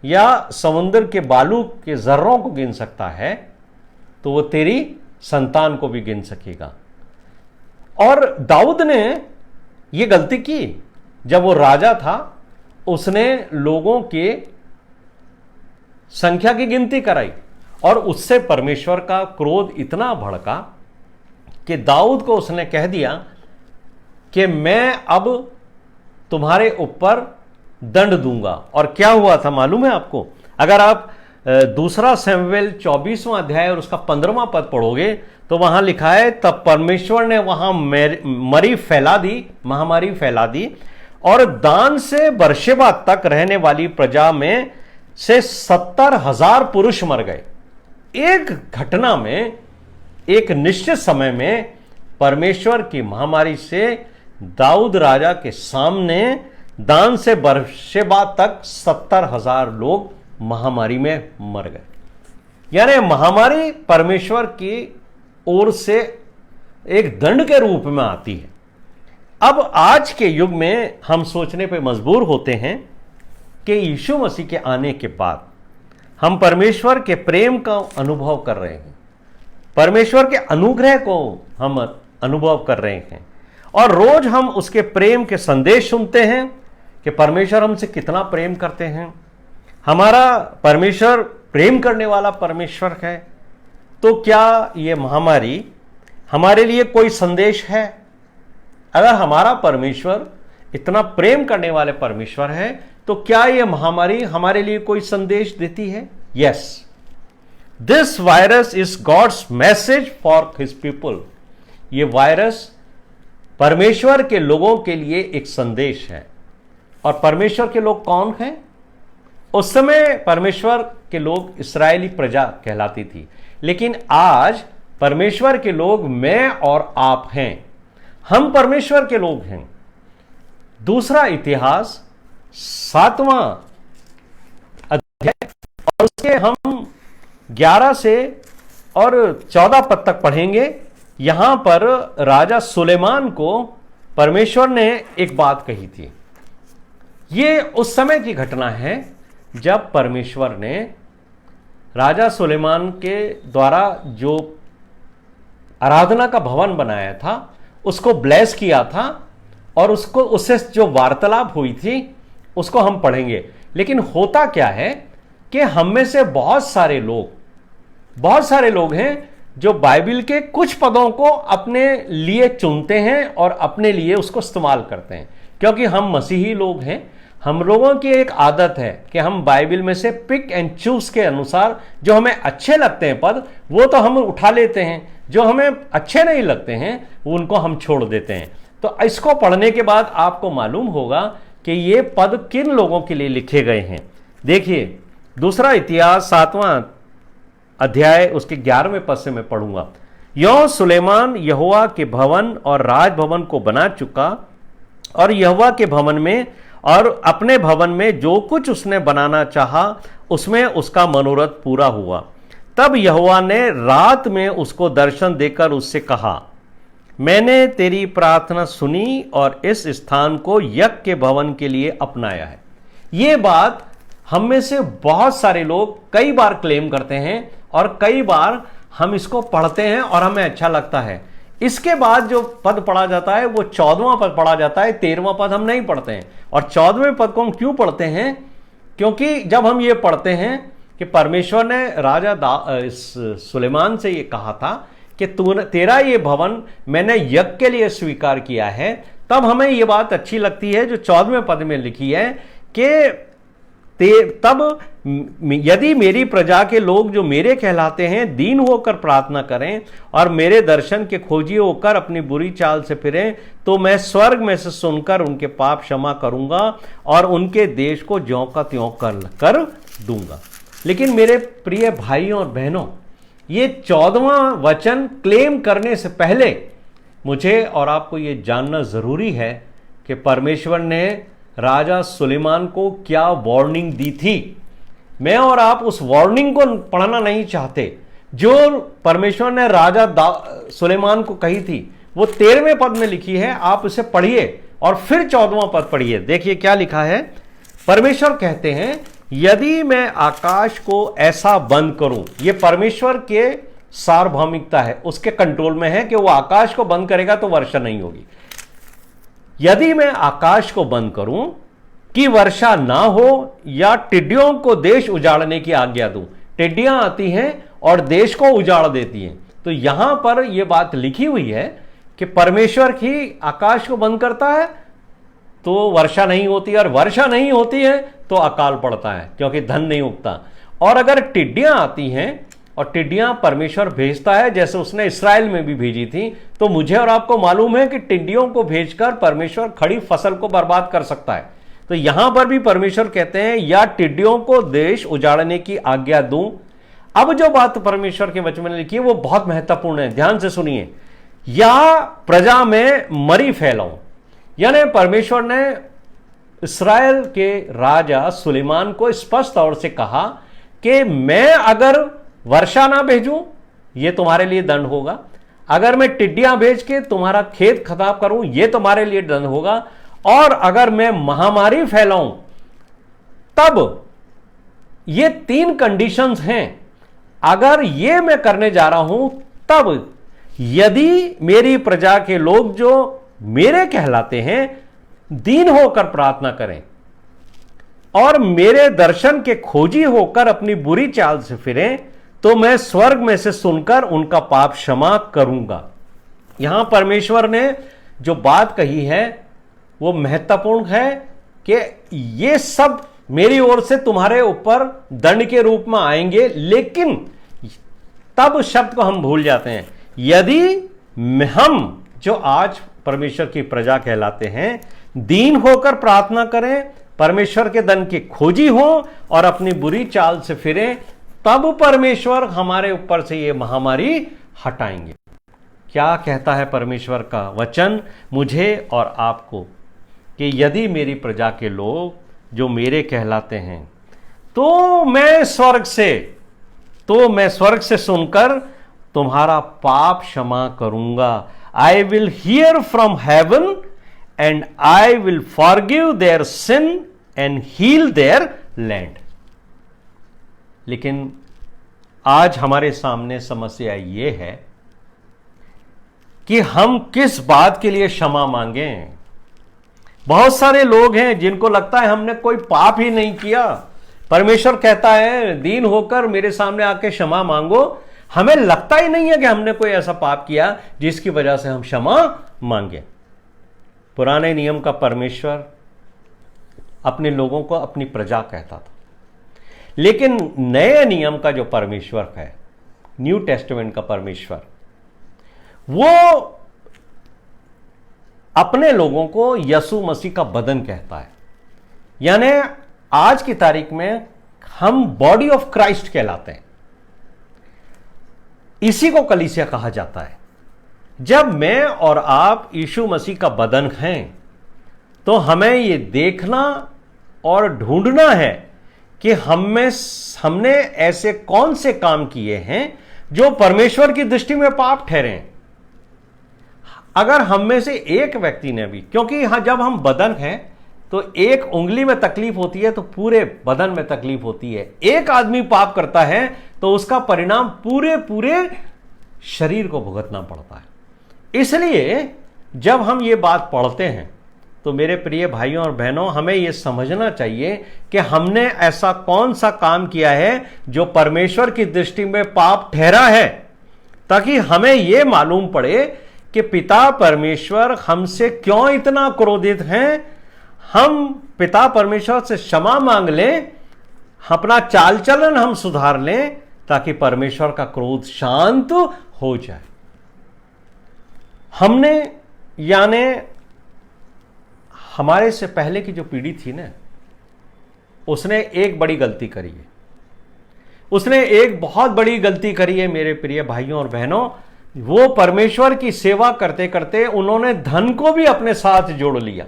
या समुद्र के बालू के जर्रों को गिन सकता है, तो वो तेरी संतान को भी गिन सकेगा। और दाऊद ने ये गलती की। जब वो राजा था, उसने लोगों के संख्या की गिनती कराई, और उससे परमेश्वर का क्रोध इतना भड़का कि दाऊद को उसने कह दिया कि मैं अब तुम्हारे ऊपर दंड दूंगा। और क्या हुआ था मालूम है आपको? अगर आप दूसरा शमूएल 24वां अध्याय और उसका 15वां पद पढ़ोगे तो वहां लिखा है, तब परमेश्वर ने वहां महामारी फैला दी, और दान से बर्शेबा तक रहने वाली प्रजा में से 70,000 पुरुष मर गए। एक घटना में, एक निश्चित समय में परमेश्वर की महामारी से दाऊद राजा के सामने दान से बर्शेबा तक 70,000 लोग महामारी में मर गए। यानी महामारी परमेश्वर की ओर से एक दंड के रूप में आती है। अब आज के युग में हम सोचने पे मजबूर होते हैं कि यीशु मसीह के आने के बाद हम परमेश्वर के प्रेम का अनुभव कर रहे हैं, परमेश्वर के अनुग्रह को हम अनुभव कर रहे हैं, और रोज हम उसके प्रेम के संदेश सुनते हैं कि परमेश्वर हमसे कितना प्रेम करते हैं। हमारा परमेश्वर प्रेम करने वाला परमेश्वर है। तो क्या ये महामारी हमारे लिए कोई संदेश है? अगर हमारा परमेश्वर इतना प्रेम करने वाले परमेश्वर है, तो क्या यह महामारी हमारे लिए कोई संदेश देती है? Yes, this virus is god's message for his people. यह वायरस परमेश्वर के लोगों के लिए एक संदेश है। और परमेश्वर के लोग कौन हैं? उस समय परमेश्वर के लोग इस्राएली प्रजा कहलाती थी, लेकिन आज परमेश्वर के लोग मैं और आप हैं। हम परमेश्वर के लोग हैं। दूसरा इतिहास 7वां अध्याय और उसके हम 11 से और 14 पद तक पढ़ेंगे। यहां पर राजा सुलेमान को परमेश्वर ने एक बात कही थी। ये उस समय की घटना है जब परमेश्वर ने राजा सुलेमान के द्वारा जो आराधना का भवन बनाया था उसको ब्लेस किया था, और उससे जो वार्तालाप हुई थी उसको हम पढ़ेंगे। लेकिन होता क्या है कि हम में से बहुत सारे लोग हैं जो बाइबल के कुछ पदों को अपने लिए चुनते हैं और अपने लिए उसको इस्तेमाल करते हैं। क्योंकि हम मसीही लोग हैं, हम लोगों की एक आदत है कि हम बाइबल में से पिक एंड चूज के अनुसार जो हमें अच्छे लगते हैं पद, वो तो हम उठा लेते हैं, जो हमें अच्छे नहीं लगते हैं उनको हम छोड़ देते हैं। तो इसको पढ़ने के बाद आपको मालूम होगा कि ये पद किन लोगों के लिए लिखे गए हैं। देखिए, दूसरा इतिहास 7वां अध्याय उसके 11वें पद से मैं पढ़ूंगा। यों सुलेमान यहोवा के भवन और राजभवन को बना चुका, और यहोवा के भवन में और अपने भवन में जो कुछ उसने बनाना चाहा उसमें उसका मनोरथ पूरा हुआ। तब यहोवा ने रात में उसको दर्शन देकर उससे कहा, मैंने तेरी प्रार्थना सुनी और इस स्थान को यज्ञ के भवन के लिए अपनाया है। ये बात हम में से बहुत सारे लोग कई बार क्लेम करते हैं और कई बार हम इसको पढ़ते हैं और हमें अच्छा लगता है। इसके बाद जो पद पढ़ा जाता है वो 14वां पद पढ़ा जाता है, 13वां पद हम नहीं पढ़ते हैं। और 14वें पद को हम क्यों पढ़ते हैं? क्योंकि जब हम ये पढ़ते हैं कि परमेश्वर ने राजा सुलेमान से ये कहा था कि तेरा ये भवन मैंने यज्ञ के लिए स्वीकार किया है, तब हमें ये बात अच्छी लगती है जो 14वें पद में लिखी है कि तब यदि मेरी प्रजा के लोग जो मेरे कहलाते हैं दीन होकर प्रार्थना करें और मेरे दर्शन के खोजी होकर अपनी बुरी चाल से फिरें, तो मैं स्वर्ग में से सुनकर उनके पाप क्षमा करूंगा और उनके देश को ज्यों का त्यों कर दूंगा। लेकिन मेरे प्रिय भाइयों और बहनों, ये 14वां वचन क्लेम करने से पहले मुझे और आपको ये जानना जरूरी है कि परमेश्वर ने राजा सुलेमान को क्या वार्निंग दी थी। मैं और आप उस वार्निंग को पढ़ना नहीं चाहते जो परमेश्वर ने राजा सुलेमान को कही थी। वो 13वें पद में लिखी है, आप उसे पढ़िए और फिर 14वां पद पढ़िए। देखिए क्या लिखा है। परमेश्वर कहते हैं, यदि मैं आकाश को ऐसा बंद करूं, ये परमेश्वर के सार्वभौमिकता है, उसके कंट्रोल में है कि वो आकाश को बंद करेगा तो वर्षा नहीं होगी। यदि मैं आकाश को बंद करूं कि वर्षा ना हो या टिड्डियों को देश उजाड़ने की आज्ञा दूं। टिड्डियां आती हैं और देश को उजाड़ देती हैं। तो यहां पर यह बात लिखी हुई है कि परमेश्वर ही आकाश को बंद करता है तो वर्षा नहीं होती, और वर्षा नहीं होती है तो अकाल पड़ता है क्योंकि धन नहीं उगता। और अगर टिड्डियां आती हैं और टिड्डियां परमेश्वर भेजता है, जैसे उसने इस्राएल में भी भेजी थी, तो मुझे और आपको मालूम है कि टिड्डियों को भेजकर परमेश्वर खड़ी फसल को बर्बाद कर सकता है। तो यहां पर भी परमेश्वर कहते हैं, या टिड्डियों को देश उजाड़ने की आज्ञा दूं। अब जो बात परमेश्वर के वचन में लिखी है वो बहुत महत्वपूर्ण है, ध्यान से सुनिए। या प्रजा में मरी फैलाऊं, यानी परमेश्वर ने इस्राएल के राजा सुलेमान को स्पष्ट तौर से कहा कि मैं अगर वर्षा ना भेजूं ये तुम्हारे लिए दंड होगा, अगर मैं टिड्डियां भेज के तुम्हारा खेत खराब करूं ये तुम्हारे लिए दंड होगा, और अगर मैं महामारी फैलाऊं तब ये 3 कंडीशंस हैं। अगर ये मैं करने जा रहा हूं तब यदि मेरी प्रजा के लोग जो मेरे कहलाते हैं दीन होकर प्रार्थना करें और मेरे दर्शन के खोजी होकर अपनी बुरी चाल से फिरें, तो मैं स्वर्ग में से सुनकर उनका पाप क्षमा करूंगा। यहां परमेश्वर ने जो बात कही है वो महत्वपूर्ण है कि ये सब मेरी ओर से तुम्हारे ऊपर दंड के रूप में आएंगे। लेकिन तब शब्द को हम भूल जाते हैं, यदि हम जो आज परमेश्वर की प्रजा कहलाते हैं दीन होकर प्रार्थना करें, परमेश्वर के दंड के खोजी हो और अपनी बुरी चाल से फिरें, तब परमेश्वर हमारे ऊपर से ये महामारी हटाएंगे। क्या कहता है परमेश्वर का वचन मुझे और आपको कि यदि मेरी प्रजा के लोग जो मेरे कहलाते हैं तो मैं स्वर्ग से सुनकर तुम्हारा पाप क्षमा करूंगा। I will hear from heaven and I will forgive their sin and heal their land. लेकिन आज हमारे सामने समस्या ये है कि हम किस बात के लिए क्षमा मांगें। बहुत सारे लोग हैं जिनको लगता है हमने कोई पाप ही नहीं किया। परमेश्वर कहता है दीन होकर मेरे सामने आके क्षमा मांगो। हमें लगता ही नहीं है कि हमने कोई ऐसा पाप किया जिसकी वजह से हम क्षमा मांगे। पुराने नियम का परमेश्वर अपने लोगों को अपनी प्रजा कहता था, लेकिन नए नियम का जो परमेश्वर है, न्यू टेस्टामेंट का परमेश्वर, वो अपने लोगों को यीशु मसीह का बदन कहता है। यानी आज की तारीख में हम बॉडी ऑफ क्राइस्ट कहलाते हैं। इसी को कलीसिया कहा जाता है। जब मैं और आप यीशु मसीह का बदन हैं तो हमें यह देखना और ढूंढना है कि हमने ऐसे कौन से काम किए हैं जो परमेश्वर की दृष्टि में पाप ठहरे। अगर हम में से एक व्यक्ति ने भी, क्योंकि यहां जब हम बदन हैं तो एक उंगली में तकलीफ होती है तो पूरे बदन में तकलीफ होती है। एक आदमी पाप करता है तो उसका परिणाम पूरे शरीर को भुगतना पड़ता है। इसलिए जब हम ये बात पढ़ते हैं तो मेरे प्रिय भाइयों और बहनों, हमें यह समझना चाहिए कि हमने ऐसा कौन सा काम किया है जो परमेश्वर की दृष्टि में पाप ठहरा है, ताकि हमें यह मालूम पड़े कि पिता परमेश्वर हमसे क्यों इतना क्रोधित हैं। हम पिता परमेश्वर से क्षमा मांग लें, अपना चाल चलन हम सुधार लें, ताकि परमेश्वर का क्रोध शांत हो जाए। हमने यानी हमारे से पहले की जो पीढ़ी थी ना, उसने एक बड़ी गलती करी है। उसने एक बहुत बड़ी गलती करी है मेरे प्रिय भाइयों और बहनों। वो परमेश्वर की सेवा करते करते उन्होंने धन को भी अपने साथ जोड़ लिया,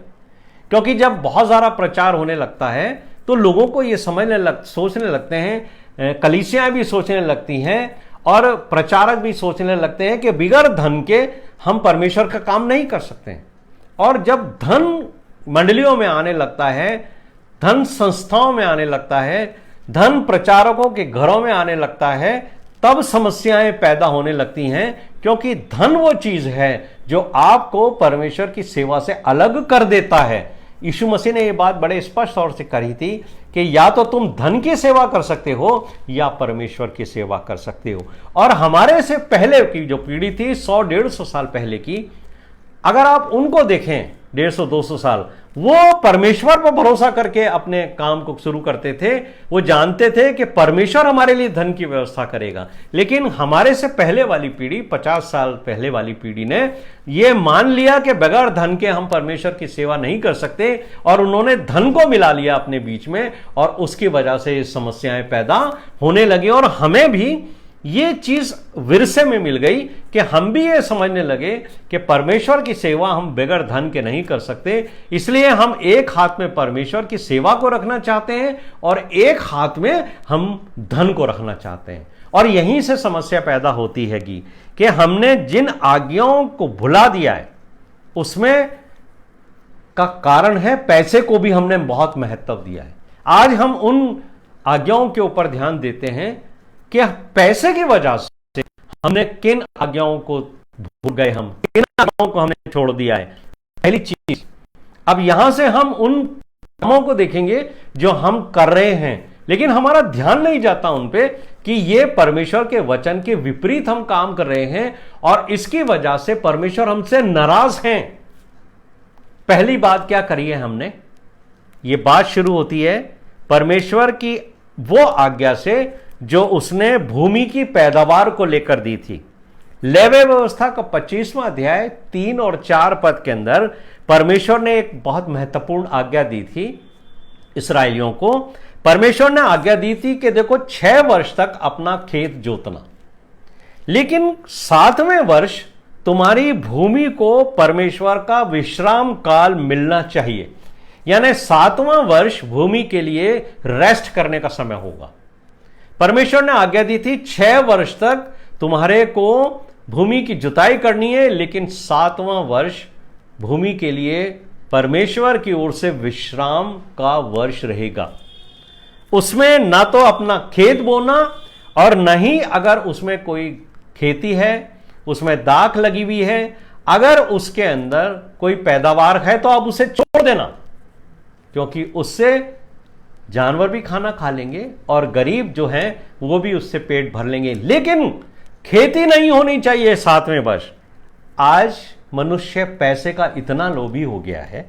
क्योंकि जब बहुत सारा प्रचार होने लगता है तो लोगों को ये सोचने लगते हैं, कलीसियां भी सोचने लगती हैं और प्रचारक भी सोचने लगते हैं कि बिगैर धन के हम परमेश्वर का काम नहीं कर सकते हैं। और जब धन मंडलियों में आने लगता है, धन संस्थाओं में आने लगता है, धन प्रचारकों के घरों में आने लगता है, तब समस्याएं पैदा होने लगती हैं, क्योंकि धन वो चीज है जो आपको परमेश्वर की सेवा से अलग कर देता है। यीशु मसीह ने यह बात बड़े स्पष्ट तौर से कही थी कि या तो तुम धन की सेवा कर सकते हो या परमेश्वर की सेवा कर सकते हो। और हमारे से पहले की जो पीढ़ी थी, 100-150 साल पहले की, अगर आप उनको देखें 150-200 साल, वो परमेश्वर पर भरोसा करके अपने काम को शुरू करते थे। वो जानते थे कि परमेश्वर हमारे लिए धन की व्यवस्था करेगा। लेकिन हमारे से पहले वाली पीढ़ी, 50 साल पहले वाली पीढ़ी ने ये मान लिया कि बगैर धन के हम परमेश्वर की सेवा नहीं कर सकते, और उन्होंने धन को मिला लिया अपने बीच में, और उसकी वजह से ये समस्याएं पैदा होने लगी। और हमें भी ये चीज विरसे में मिल गई कि हम भी ये समझने लगे कि परमेश्वर की सेवा हम बगैर धन के नहीं कर सकते। इसलिए हम एक हाथ में परमेश्वर की सेवा को रखना चाहते हैं और एक हाथ में हम धन को रखना चाहते हैं। और यहीं से समस्या पैदा होती है कि हमने जिन आज्ञाओं को भुला दिया है, उसमें का कारण है पैसे को भी हमने बहुत महत्व दिया है। आज हम उन आज्ञाओं के ऊपर ध्यान देते हैं कि पैसे की वजह से हमने किन आज्ञाओं को भूल गए, हम किन आज्ञाओं को हमने छोड़ दिया है। पहली चीज, अब यहां से हम उन कामों को देखेंगे जो हम कर रहे हैं, लेकिन हमारा ध्यान नहीं जाता उन पे कि ये परमेश्वर के वचन के विपरीत हम काम कर रहे हैं और इसकी वजह से परमेश्वर हमसे नाराज हैं। पहली बात क्या करी है हमने? ये बात शुरू होती है परमेश्वर की वो आज्ञा से जो उसने भूमि की पैदावार को लेकर दी थी। लेवी व्यवस्था का 25वां अध्याय 3 और 4 पद के अंदर परमेश्वर ने एक बहुत महत्वपूर्ण आज्ञा दी थी इस्राएलियों को। परमेश्वर ने आज्ञा दी थी कि देखो 6 वर्ष तक अपना खेत जोतना, लेकिन 7वें वर्ष तुम्हारी भूमि को परमेश्वर का विश्राम काल मिलना चाहिए। यानी 7वां वर्ष भूमि के लिए रेस्ट करने का समय होगा। परमेश्वर ने आज्ञा दी थी 6 वर्ष तक तुम्हारे को भूमि की जुताई करनी है, लेकिन 7वां वर्ष भूमि के लिए परमेश्वर की ओर से विश्राम का वर्ष रहेगा। उसमें ना तो अपना खेत बोना और न ही अगर उसमें कोई खेती है, उसमें दाख लगी हुई है, अगर उसके अंदर कोई पैदावार है तो आप उसे छोड़ देना, क्योंकि उससे जानवर भी खाना खा लेंगे और गरीब जो हैं वो भी उससे पेट भर लेंगे, लेकिन खेती नहीं होनी चाहिए 7वें वर्ष। आज मनुष्य पैसे का इतना लोभी हो गया है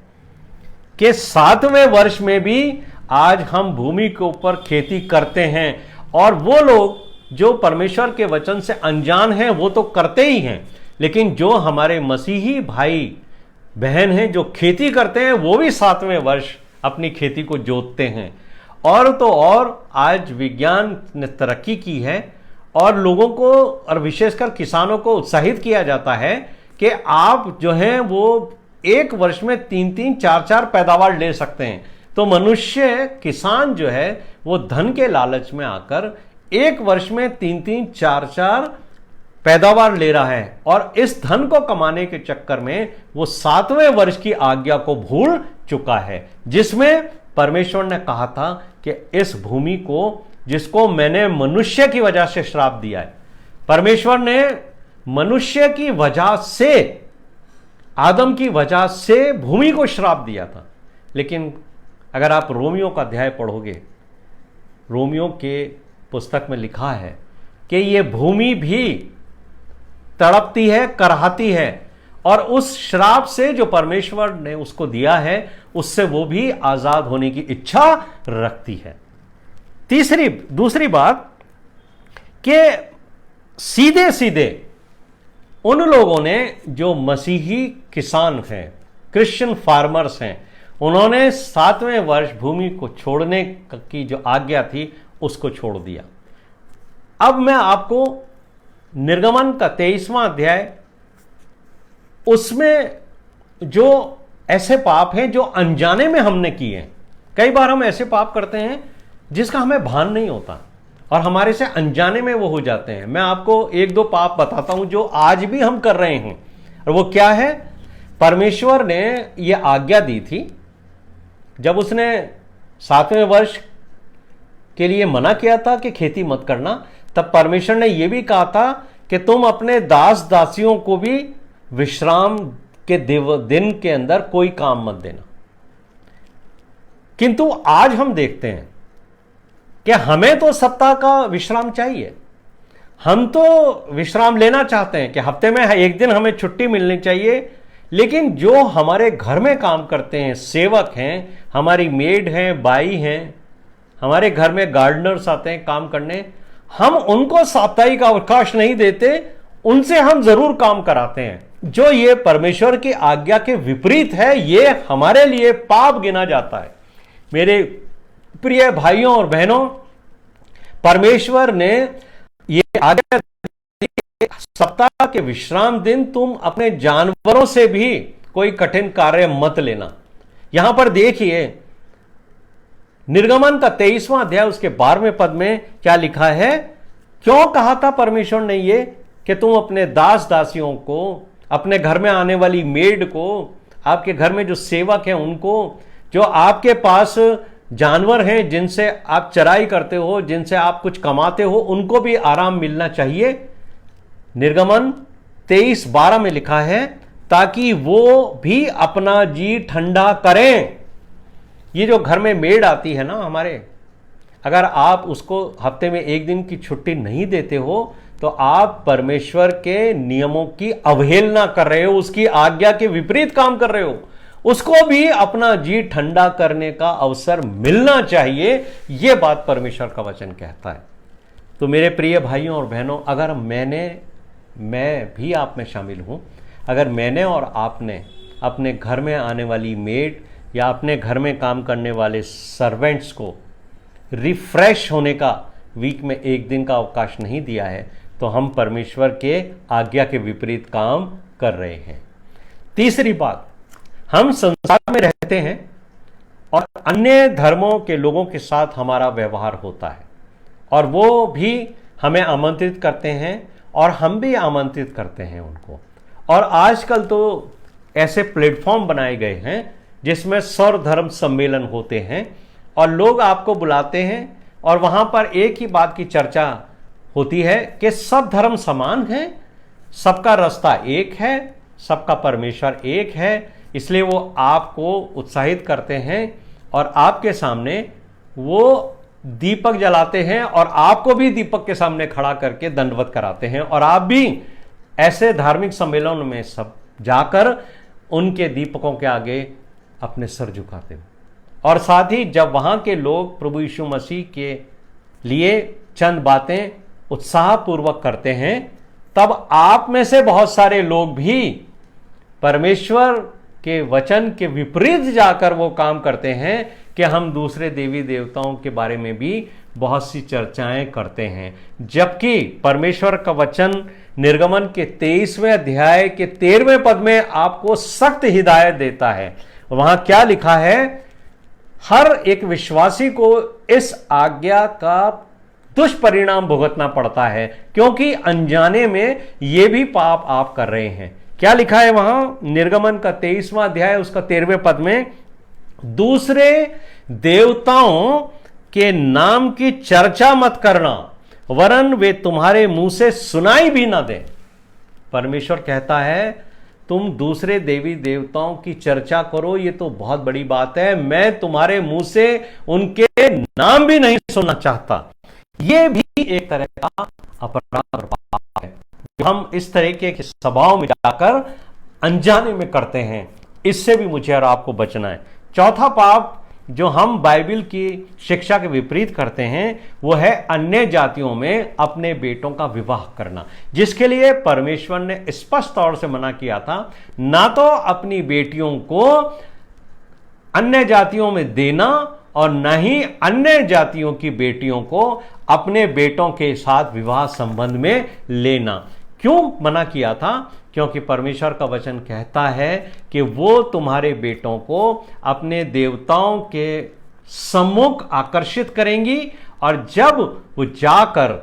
कि 7वें वर्ष में भी आज हम भूमि के ऊपर खेती करते हैं, और वो लोग जो परमेश्वर के वचन से अनजान हैं वो तो करते ही हैं, लेकिन जो हमारे मसीही भाई बहन हैं जो खेती करते हैं वो भी 7वें वर्ष अपनी खेती को जोतते हैं। और तो और आज विज्ञान ने तरक्की की है और लोगों को और विशेषकर किसानों को उत्साहित किया जाता है कि आप जो हैं वो एक वर्ष में 3-3, 4-4 पैदावार ले सकते हैं। तो मनुष्य किसान जो है वो धन के लालच में आकर एक वर्ष में 3-3, 4-4 पैदावार ले रहा है, और इस धन को कमाने के चक्कर में वो 7वें वर्ष की आज्ञा को भूल चुका है, जिसमें परमेश्वर ने कहा था कि इस भूमि को जिसको मैंने मनुष्य की वजह से श्राप दिया है, परमेश्वर ने मनुष्य की वजह से आदम की वजह से भूमि को श्राप दिया था। लेकिन अगर आप रोमियो का अध्याय पढ़ोगे, रोमियो के पुस्तक में लिखा है कि ये भूमि भी तड़पती है, करहाती है, और उस श्राप से जो परमेश्वर ने उसको दिया है उससे वो भी आजाद होने की इच्छा रखती है। दूसरी बात कि सीधे सीधे उन लोगों ने जो मसीही किसान हैं, क्रिश्चियन फार्मर्स हैं, उन्होंने 7वें वर्ष भूमि को छोड़ने की जो आज्ञा थी उसको छोड़ दिया। अब मैं आपको निर्गमन का 23वां अध्याय, उसमें जो ऐसे पाप हैं जो अनजाने में हमने किए हैं। कई बार हम ऐसे पाप करते हैं जिसका हमें भान नहीं होता और हमारे से अनजाने में वो हो जाते हैं। मैं आपको 1-2 पाप बताता हूं जो आज भी हम कर रहे हैं। और वो क्या है? परमेश्वर ने ये आज्ञा दी थी जब उसने 7वें वर्ष के लिए मना किया था कि खेती मत करना, तब परमेश्वर ने यह भी कहा था कि तुम अपने दास दासियों को भी विश्राम के दिन के अंदर कोई काम मत देना। किंतु आज हम देखते हैं कि हमें तो सप्ताह का विश्राम चाहिए। हम तो विश्राम लेना चाहते हैं कि हफ्ते में एक दिन हमें छुट्टी मिलनी चाहिए, लेकिन जो हमारे घर में काम करते हैं, सेवक हैं, हमारी मेड हैं, बाई हैं, हमारे घर में गार्डनर्स आते हैं काम करने, हम उनको साप्ताहिक अवकाश नहीं देते, उनसे हम जरूर काम कराते हैं। जो ये परमेश्वर की आज्ञा के विपरीत है, ये हमारे लिए पाप गिना जाता है। मेरे प्रिय भाइयों और बहनों, परमेश्वर ने ये आज्ञा दी, सप्ताह के विश्राम दिन तुम अपने जानवरों से भी कोई कठिन कार्य मत लेना। यहां पर देखिए निर्गमन का 23वां अध्याय उसके 12वें पद में क्या लिखा है। क्यों कहा था परमेश्वर ने ये कि तुम अपने दास दासियों को, अपने घर में आने वाली मेड को, आपके घर में जो सेवक हैं उनको, जो आपके पास जानवर हैं जिनसे आप चराई करते हो, जिनसे आप कुछ कमाते हो, उनको भी आराम मिलना चाहिए। निर्गमन 23:12 में लिखा है ताकि वो भी अपना जी ठंडा करें। ये जो घर में मेड आती है ना हमारे, अगर आप उसको हफ्ते में एक दिन की छुट्टी नहीं देते हो तो आप परमेश्वर के नियमों की अवहेलना कर रहे हो, उसकी आज्ञा के विपरीत काम कर रहे हो। उसको भी अपना जी ठंडा करने का अवसर मिलना चाहिए, यह बात परमेश्वर का वचन कहता है। तो मेरे प्रिय भाइयों और बहनों, अगर मैं भी आप में शामिल हूं, अगर मैंने और आपने अपने घर में आने वाली मेड या अपने घर में काम करने वाले सर्वेंट्स को रिफ्रेश होने का वीक में एक दिन का अवकाश नहीं दिया है, तो हम परमेश्वर के आज्ञा के विपरीत काम कर रहे हैं। तीसरी बात, हम संसार में रहते हैं और अन्य धर्मों के लोगों के साथ हमारा व्यवहार होता है और वो भी हमें आमंत्रित करते हैं और हम भी आमंत्रित करते हैं उनको। और आजकल तो ऐसे प्लेटफॉर्म बनाए गए हैं जिसमें सर्वधर्म सम्मेलन होते हैं और लोग आपको बुलाते हैं और वहां पर एक ही बात की चर्चा होती है कि सब धर्म समान है, सबका रास्ता एक है, सबका परमेश्वर एक है। इसलिए वो आपको उत्साहित करते हैं और आपके सामने वो दीपक जलाते हैं और आपको भी दीपक के सामने खड़ा करके दंडवत कराते हैं और आप भी ऐसे धार्मिक सम्मेलन में सब जाकर उनके दीपकों के आगे अपने सर झुकाते हो। और साथ ही जब वहां के लोग प्रभु यीशु मसीह के लिए चंद बातें उत्साहपूर्वक करते हैं, तब आप में से बहुत सारे लोग भी परमेश्वर के वचन के विपरीत जाकर वो काम करते हैं कि हम दूसरे देवी देवताओं के बारे में भी बहुत सी चर्चाएं करते हैं। जबकि परमेश्वर का वचन निर्गमन के 23वें अध्याय के 13वें पद में आपको सख्त हिदायत देता है। वहां क्या लिखा है? हर एक विश्वासी को इस आज्ञा का दुष्परिणाम भुगतना पड़ता है, क्योंकि अनजाने में यह भी पाप आप कर रहे हैं। क्या लिखा है वहां निर्गमन का 23वां अध्याय उसका 13वें पद में? दूसरे देवताओं के नाम की चर्चा मत करना, वरन वे तुम्हारे मुंह से सुनाई भी ना दें। परमेश्वर कहता है तुम दूसरे देवी देवताओं की चर्चा करो, ये तो बहुत बड़ी बात है, मैं तुम्हारे मुंह से उनके नाम भी नहीं सुनना चाहता। ये भी एक तरह का अपराध और पाप है जो हम इस तरह के सभाओं में जाकर अनजाने में करते हैं। इससे भी मुझे और आपको बचना है। चौथा पाप जो हम बाइबल की शिक्षा के विपरीत करते हैं वो है अन्य जातियों में अपने बेटों का विवाह करना, जिसके लिए परमेश्वर ने स्पष्ट तौर से मना किया था। ना तो अपनी बेटियों को अन्य जातियों में देना और न ही अन्य जातियों की बेटियों को अपने बेटों के साथ विवाह संबंध में लेना। क्यों मना किया था? क्योंकि परमेश्वर का वचन कहता है कि वो तुम्हारे बेटों को अपने देवताओं के सम्मुख आकर्षित करेंगी और जब वो जाकर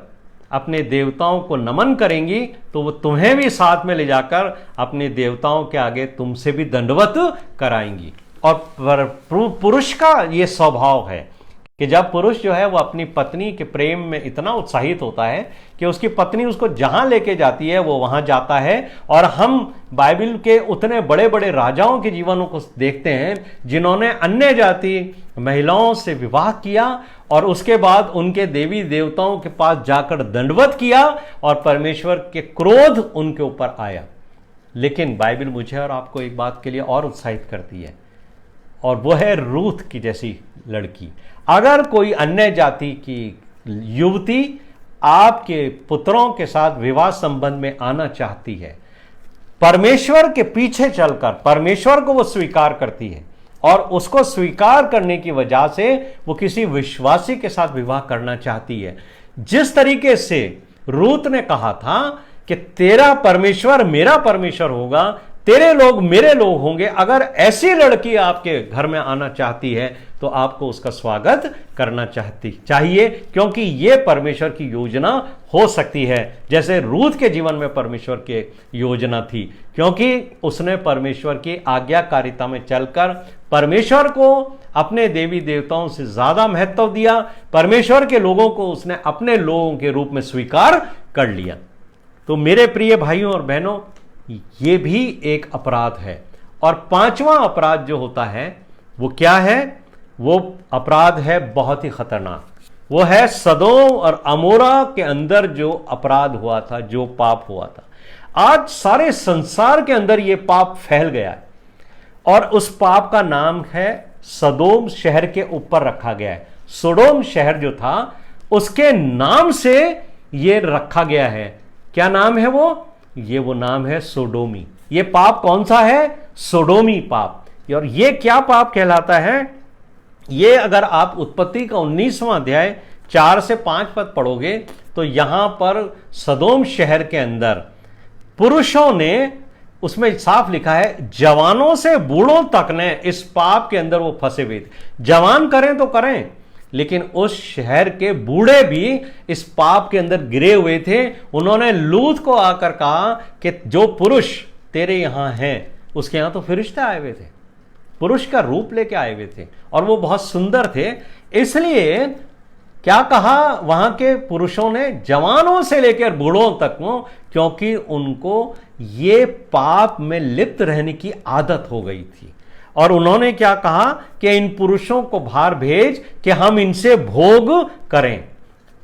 अपने देवताओं को नमन करेंगी तो वो तुम्हें भी साथ में ले जाकर अपने देवताओं के आगे तुमसे भी दंडवत कराएंगी। और पुरुष का ये स्वभाव है कि जब पुरुष जो है वो अपनी पत्नी के प्रेम में इतना उत्साहित होता है कि उसकी पत्नी उसको जहां लेके जाती है वो वहां जाता है। और हम बाइबल के उतने बड़े बड़े राजाओं के जीवनों को देखते हैं जिन्होंने अन्य जाति महिलाओं से विवाह किया और उसके बाद उनके देवी देवताओं के पास जाकर दंडवत किया और परमेश्वर के क्रोध उनके ऊपर आया। लेकिन बाइबल मुझे और आपको एक बात के लिए और उत्साहित करती है और वो है रूथ की जैसी लड़की। अगर कोई अन्य जाति की युवती आपके पुत्रों के साथ विवाह संबंध में आना चाहती है, परमेश्वर के पीछे चलकर परमेश्वर को वो स्वीकार करती है और उसको स्वीकार करने की वजह से वो किसी विश्वासी के साथ विवाह करना चाहती है। जिस तरीके से रूथ ने कहा था कि तेरा परमेश्वर मेरा परमेश्वर होगा, तेरे लोग मेरे लोग होंगे, अगर ऐसी लड़की आपके घर में आना चाहती है तो आपको उसका स्वागत करना चाहिए, क्योंकि यह परमेश्वर की योजना हो सकती है जैसे रूथ के जीवन में परमेश्वर की योजना थी, क्योंकि उसने परमेश्वर की आज्ञाकारिता में चलकर परमेश्वर को अपने देवी देवताओं से ज्यादा महत्व दिया, परमेश्वर के लोगों को उसने अपने लोगों के रूप में स्वीकार कर लिया। तो मेरे प्रिय भाइयों और बहनों, ये भी एक अपराध है। और पांचवा अपराध जो होता है वो क्या है? वो अपराध है बहुत ही खतरनाक। वो है सदोम और अमोरा के अंदर जो अपराध हुआ था, जो पाप हुआ था। आज सारे संसार के अंदर ये पाप फैल गया है और उस पाप का नाम है सदोम शहर के ऊपर रखा गया है। सोडोम शहर जो था उसके नाम से ये रखा गया है। क्या नाम है वो? ये वो नाम है सोडोमी। ये पाप कौन सा है? सोडोमी पाप। और ये क्या पाप कहलाता है? ये अगर आप उत्पत्ति का 19वां अध्याय 4 से 5 पद पढ़ोगे तो यहां पर सदोम शहर के अंदर पुरुषों ने, उसमें साफ लिखा है जवानों से बूढ़ों तक ने इस पाप के अंदर वो फंसे हुए थे। जवान करें तो करें, लेकिन उस शहर के बूढ़े भी इस पाप के अंदर गिरे हुए थे। उन्होंने लूत को आकर कहा कि जो पुरुष तेरे यहां हैं, उसके यहां तो फरिश्ते आए हुए थे, पुरुष का रूप लेके आए हुए थे और वो बहुत सुंदर थे। इसलिए क्या कहा वहां के पुरुषों ने? जवानों से लेकर बूढ़ों तक को, क्योंकि उनको ये पाप में लिप्त रहने की आदत हो गई थी। और उन्होंने क्या कहा कि इन पुरुषों को बाहर भेज कि हम इनसे भोग करें।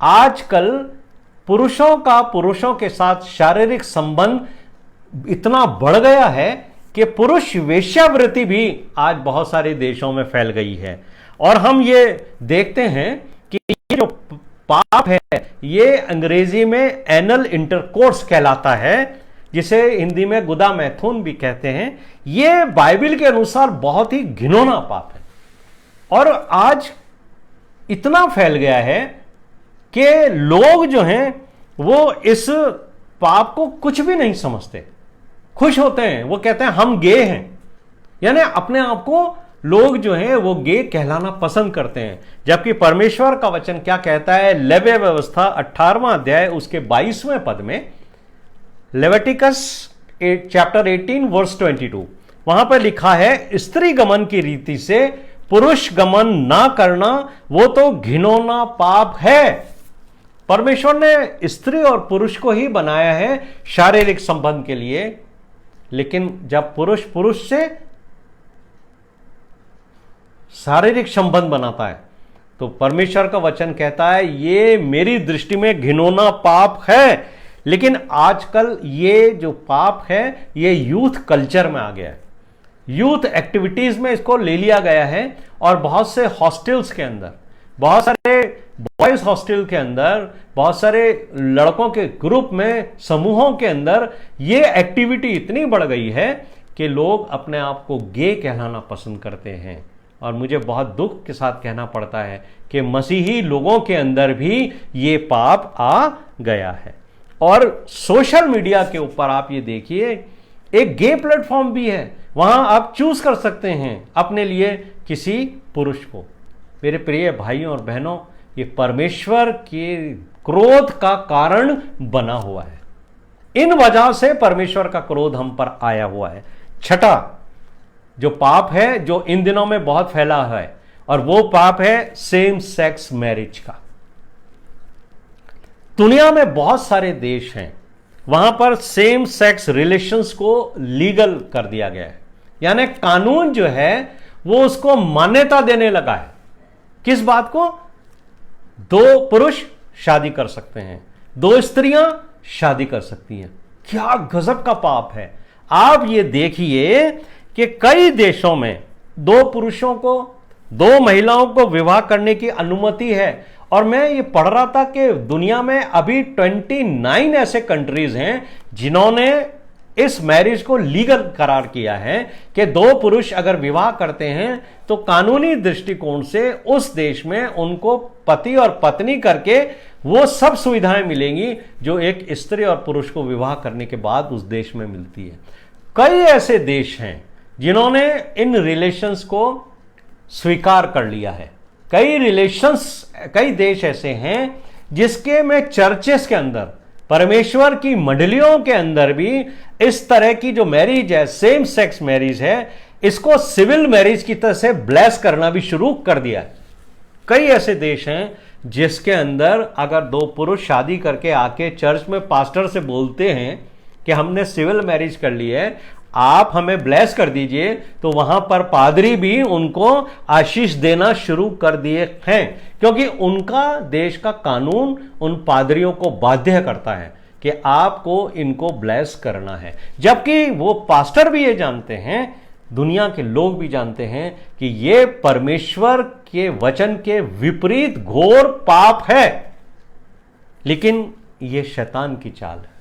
आजकल पुरुषों का पुरुषों के साथ शारीरिक संबंध इतना बढ़ गया है कि पुरुष वेश्यावृत्ति भी आज बहुत सारे देशों में फैल गई है। और हम ये देखते हैं कि ये जो पाप है ये अंग्रेजी में एनल इंटरकोर्स कहलाता है, जिसे हिंदी में गुदा मैथुन भी कहते हैं। ये बाइबल के अनुसार बहुत ही घिनौना पाप है और आज इतना फैल गया है कि लोग जो हैं वो इस पाप को कुछ भी नहीं समझते, खुश होते हैं। वो कहते हैं हम गे हैं, यानी अपने आप को लोग जो हैं वो गे कहलाना पसंद करते हैं। जबकि परमेश्वर का वचन क्या कहता है? लेवे व्यवस्था 18वां अध्याय उसके 22वें पद में, लेविटिकस चैप्टर 18 वर्स 22, वहां पर लिखा है स्त्री गमन की रीति से पुरुष गमन ना करना वो तो घिनौना पाप है। परमेश्वर ने स्त्री और पुरुष को ही बनाया है शारीरिक संबंध के लिए। लेकिन जब पुरुष पुरुष से शारीरिक संबंध बनाता है तो परमेश्वर का वचन कहता है ये मेरी दृष्टि में घिनौना पाप है। लेकिन आजकल ये जो पाप है ये यूथ कल्चर में आ गया है, यूथ एक्टिविटीज में इसको ले लिया गया है। और बहुत से हॉस्टल्स के अंदर, बहुत सारे बॉयज हॉस्टल के अंदर, बहुत सारे लड़कों के ग्रुप में, समूहों के अंदर ये एक्टिविटी इतनी बढ़ गई है कि लोग अपने आप को गे कहलाना पसंद करते हैं। और मुझे बहुत दुख के साथ कहना पड़ता है कि मसीही लोगों के अंदर भी ये पाप आ गया है। और सोशल मीडिया के ऊपर आप ये देखिए, एक गे प्लेटफॉर्म भी है, वहां आप चूज कर सकते हैं अपने लिए किसी पुरुष को। मेरे प्रिय भाइयों और बहनों, ये परमेश्वर के क्रोध का कारण बना हुआ है। इन वजह से परमेश्वर का क्रोध हम पर आया हुआ है। छठा जो पाप है जो इन दिनों में बहुत फैला है, और वो पाप है सेम सेक्स मैरिज का। दुनिया में बहुत सारे देश हैं, वहां पर सेम सेक्स रिलेशंस को लीगल कर दिया गया है, यानी कानून जो है वो उसको मान्यता देने लगा है। किस बात को? दो पुरुष शादी कर सकते हैं, दो स्त्रियां शादी कर सकती हैं। क्या गजब का पाप है। आप ये देखिए कि कई देशों में दो पुरुषों को, दो महिलाओं को विवाह करने की अनुमति है। और मैं ये पढ़ रहा था कि दुनिया में अभी 29 ऐसे कंट्रीज हैं जिन्होंने इस मैरिज को लीगल करार किया है कि दो पुरुष अगर विवाह करते हैं तो कानूनी दृष्टिकोण से उस देश में उनको पति और पत्नी करके वो सब सुविधाएं मिलेंगी जो एक स्त्री और पुरुष को विवाह करने के बाद उस देश में मिलती है। कई ऐसे देश हैं जिन्होंने इन रिलेशंस को स्वीकार कर लिया है। कई देश ऐसे हैं जिसके में चर्चेस के अंदर, परमेश्वर की मंडलियों के अंदर भी इस तरह की जो मैरिज है, सेम सेक्स मैरिज है, इसको सिविल मैरिज की तरह से ब्लेस करना भी शुरू कर दिया है। कई ऐसे देश हैं जिसके अंदर अगर दो पुरुष शादी करके आके चर्च में पास्टर से बोलते हैं कि हमने सिविल मैरिज कर ली है, आप हमें ब्लेस कर दीजिए, तो वहां पर पादरी भी उनको आशीष देना शुरू कर दिए हैं, क्योंकि उनका देश का कानून उन पादरियों को बाध्य करता है कि आपको इनको ब्लेस करना है। जबकि वो पास्टर भी ये जानते हैं, दुनिया के लोग भी जानते हैं कि ये परमेश्वर के वचन के विपरीत घोर पाप है। लेकिन ये शैतान की चाल है।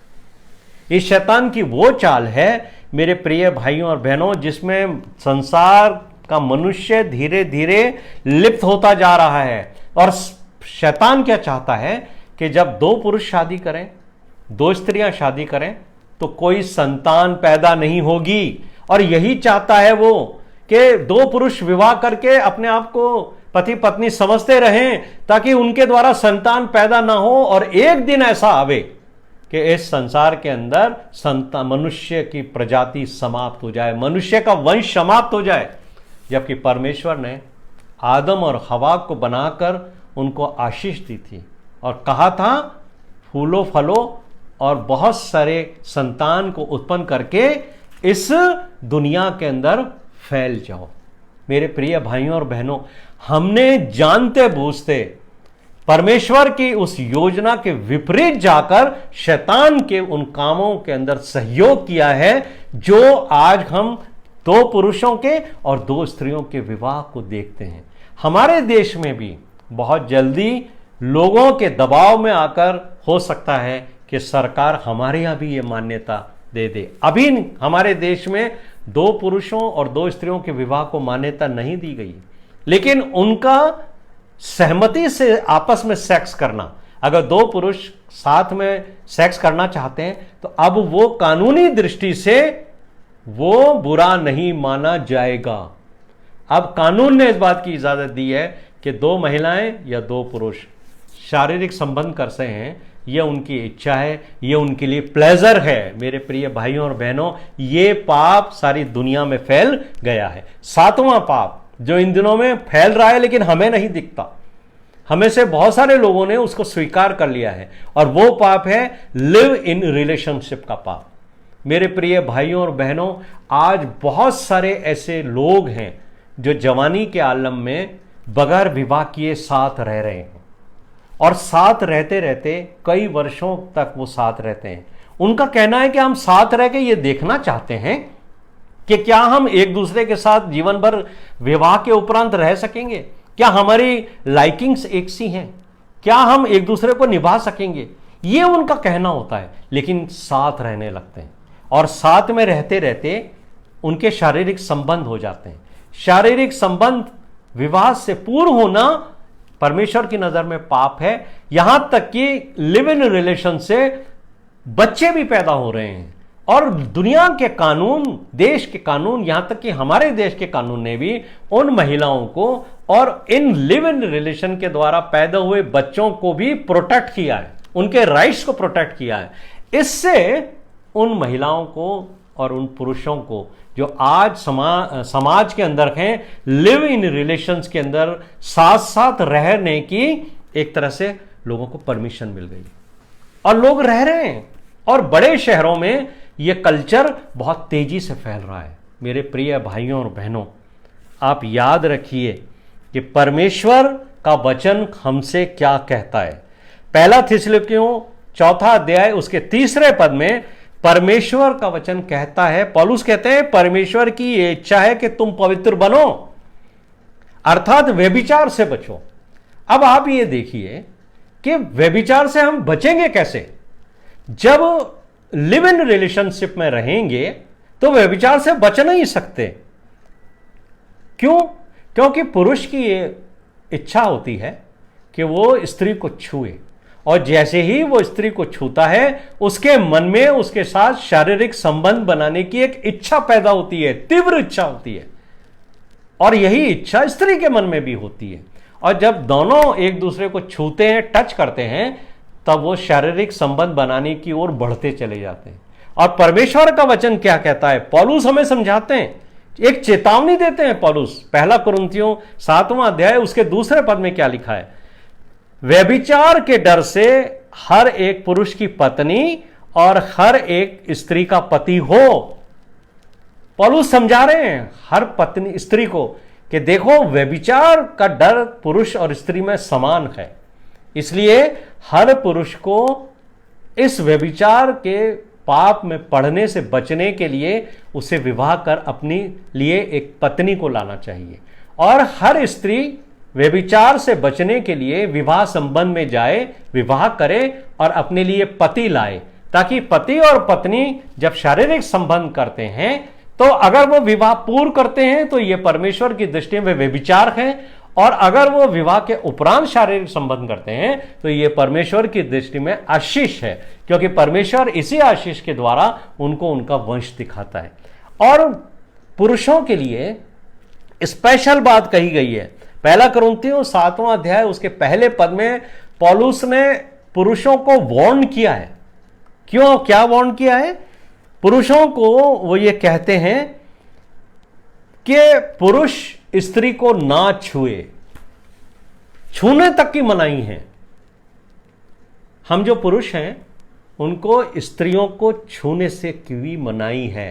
ये शैतान की वो चाल है मेरे प्रिय भाइयों और बहनों, जिसमें संसार का मनुष्य धीरे धीरे लिप्त होता जा रहा है। और शैतान क्या चाहता है कि जब दो पुरुष शादी करें, दो स्त्रियां शादी करें, तो कोई संतान पैदा नहीं होगी। और यही चाहता है वो कि दो पुरुष विवाह करके अपने आप को पति पत्नी समझते रहें ताकि उनके द्वारा संतान पैदा ना हो, और एक दिन ऐसा आवे कि इस संसार के अंदर मनुष्य की प्रजाति समाप्त हो जाए, मनुष्य का वंश समाप्त हो जाए। जबकि परमेश्वर ने आदम और हवा को बनाकर उनको आशीष दी थी और कहा था फूलो फलो और बहुत सारे संतान को उत्पन्न करके इस दुनिया के अंदर फैल जाओ। मेरे प्रिय भाइयों और बहनों, हमने जानते बूझते परमेश्वर की उस योजना के विपरीत जाकर शैतान के उन कामों के अंदर सहयोग किया है, जो आज हम दो पुरुषों के और दो स्त्रियों के विवाह को देखते हैं। हमारे देश में भी बहुत जल्दी लोगों के दबाव में आकर हो सकता है कि सरकार हमारे यहां भी ये मान्यता दे दे। अभी हमारे देश में दो पुरुषों और दो स्त्रियों के विवाह को मान्यता नहीं दी गई, लेकिन उनका सहमति से आपस में सेक्स करना, अगर दो पुरुष साथ में सेक्स करना चाहते हैं तो अब वो कानूनी दृष्टि से वो बुरा नहीं माना जाएगा। अब कानून ने इस बात की इजाजत दी है कि दो महिलाएं या दो पुरुष शारीरिक संबंध कर सकते हैं, यह उनकी इच्छा है, यह उनके लिए प्लेजर है। मेरे प्रिय भाइयों और बहनों, ये पाप सारी दुनिया में फैल गया है। सातवां पाप जो इन दिनों में फैल रहा है लेकिन हमें नहीं दिखता, हमें से बहुत सारे लोगों ने उसको स्वीकार कर लिया है, और वो पाप है लिव इन रिलेशनशिप का पाप। मेरे प्रिय भाइयों और बहनों, आज बहुत सारे ऐसे लोग हैं जो जवानी के आलम में बगैर विवाह किए साथ रह रहे हैं, और साथ रहते रहते कई वर्षों तक वो साथ रहते हैं। उनका कहना है कि हम साथ रह के ये देखना चाहते हैं कि क्या हम एक दूसरे के साथ जीवन भर विवाह के उपरांत रह सकेंगे, क्या हमारी लाइकिंग्स एक सी हैं, क्या हम एक दूसरे को निभा सकेंगे, ये उनका कहना होता है। लेकिन साथ रहने लगते हैं और साथ में रहते रहते उनके शारीरिक संबंध हो जाते हैं। शारीरिक संबंध विवाह से पूर्व होना परमेश्वर की नजर में पाप है। यहां तक कि लिव इन रिलेशन से बच्चे भी पैदा हो रहे हैं, और दुनिया के कानून, देश के कानून, यहां तक कि हमारे देश के कानून ने भी उन महिलाओं को और इन लिव इन रिलेशन के द्वारा पैदा हुए बच्चों को भी प्रोटेक्ट किया है, उनके राइट्स को प्रोटेक्ट किया है। इससे उन महिलाओं को और उन पुरुषों को जो आज समाज के अंदर हैं, लिव इन रिलेशंस के अंदर साथ साथ रहने की एक तरह से लोगों को परमिशन मिल गई और लोग रह रहे हैं। और बड़े शहरों में यह कल्चर बहुत तेजी से फैल रहा है। मेरे प्रिय भाइयों और बहनों, आप याद रखिए कि परमेश्वर का वचन हमसे क्या कहता है। पहला थिस्सलुनीकियों 4 अध्याय उसके 3 पद में परमेश्वर का वचन कहता है, पौलुस कहते हैं, परमेश्वर की ये इच्छा है कि तुम पवित्र बनो, अर्थात व्यभिचार से बचो। अब आप ये देखिए कि व्यभिचार से हम बचेंगे कैसे? जब लिव इन रिलेशनशिप में रहेंगे तो व्यभिचार से बच नहीं सकते। क्यों? क्योंकि पुरुष की ये इच्छा होती है कि वो स्त्री को छुए, और जैसे ही वो स्त्री को छूता है उसके मन में उसके साथ शारीरिक संबंध बनाने की एक इच्छा पैदा होती है, तीव्र इच्छा होती है, और यही इच्छा स्त्री के मन में भी होती है। और जब दोनों एक दूसरे को छूते हैं, टच करते हैं, तब वो शारीरिक संबंध बनाने की ओर बढ़ते चले जाते हैं। और परमेश्वर का वचन क्या कहता है? पौलुस हमें समझाते हैं, एक चेतावनी देते हैं पौलुस। पहला कुरिन्थियों 7वां अध्याय उसके 2 पद में क्या लिखा है? व्यभिचार के डर से हर एक पुरुष की पत्नी और हर एक स्त्री का पति हो। पौलुस समझा रहे हैं हर पत्नी स्त्री को कि देखो, व्यभिचार का डर पुरुष और स्त्री में समान है, इसलिए हर पुरुष को इस व्यभिचार के पाप में पड़ने से बचने के लिए उसे विवाह कर अपने लिए एक पत्नी को लाना चाहिए, और हर स्त्री व्यभिचार से बचने के लिए विवाह संबंध में जाए, विवाह करे और अपने लिए पति लाए, ताकि पति और पत्नी जब शारीरिक संबंध करते हैं तो अगर वो विवाह पूर्व करते हैं तो ये परमेश्वर की दृष्टि में व्यभिचार है, और अगर वो विवाह के उपरांत शारीरिक संबंध करते हैं तो ये परमेश्वर की दृष्टि में आशीष है, क्योंकि परमेश्वर इसी आशीष के द्वारा उनको उनका वंश दिखाता है। और पुरुषों के लिए स्पेशल बात कही गई है। पहला कुरिन्थियों 7वां अध्याय उसके पहले पद में पौलुस ने पुरुषों को वार्न किया है। क्यों, क्या वार्न किया है? पुरुषों को वो ये कहते हैं कि पुरुष स्त्री को ना छुए, छूने तक की मनाही है। हम जो पुरुष हैं उनको स्त्रियों को छूने से की मनाही है,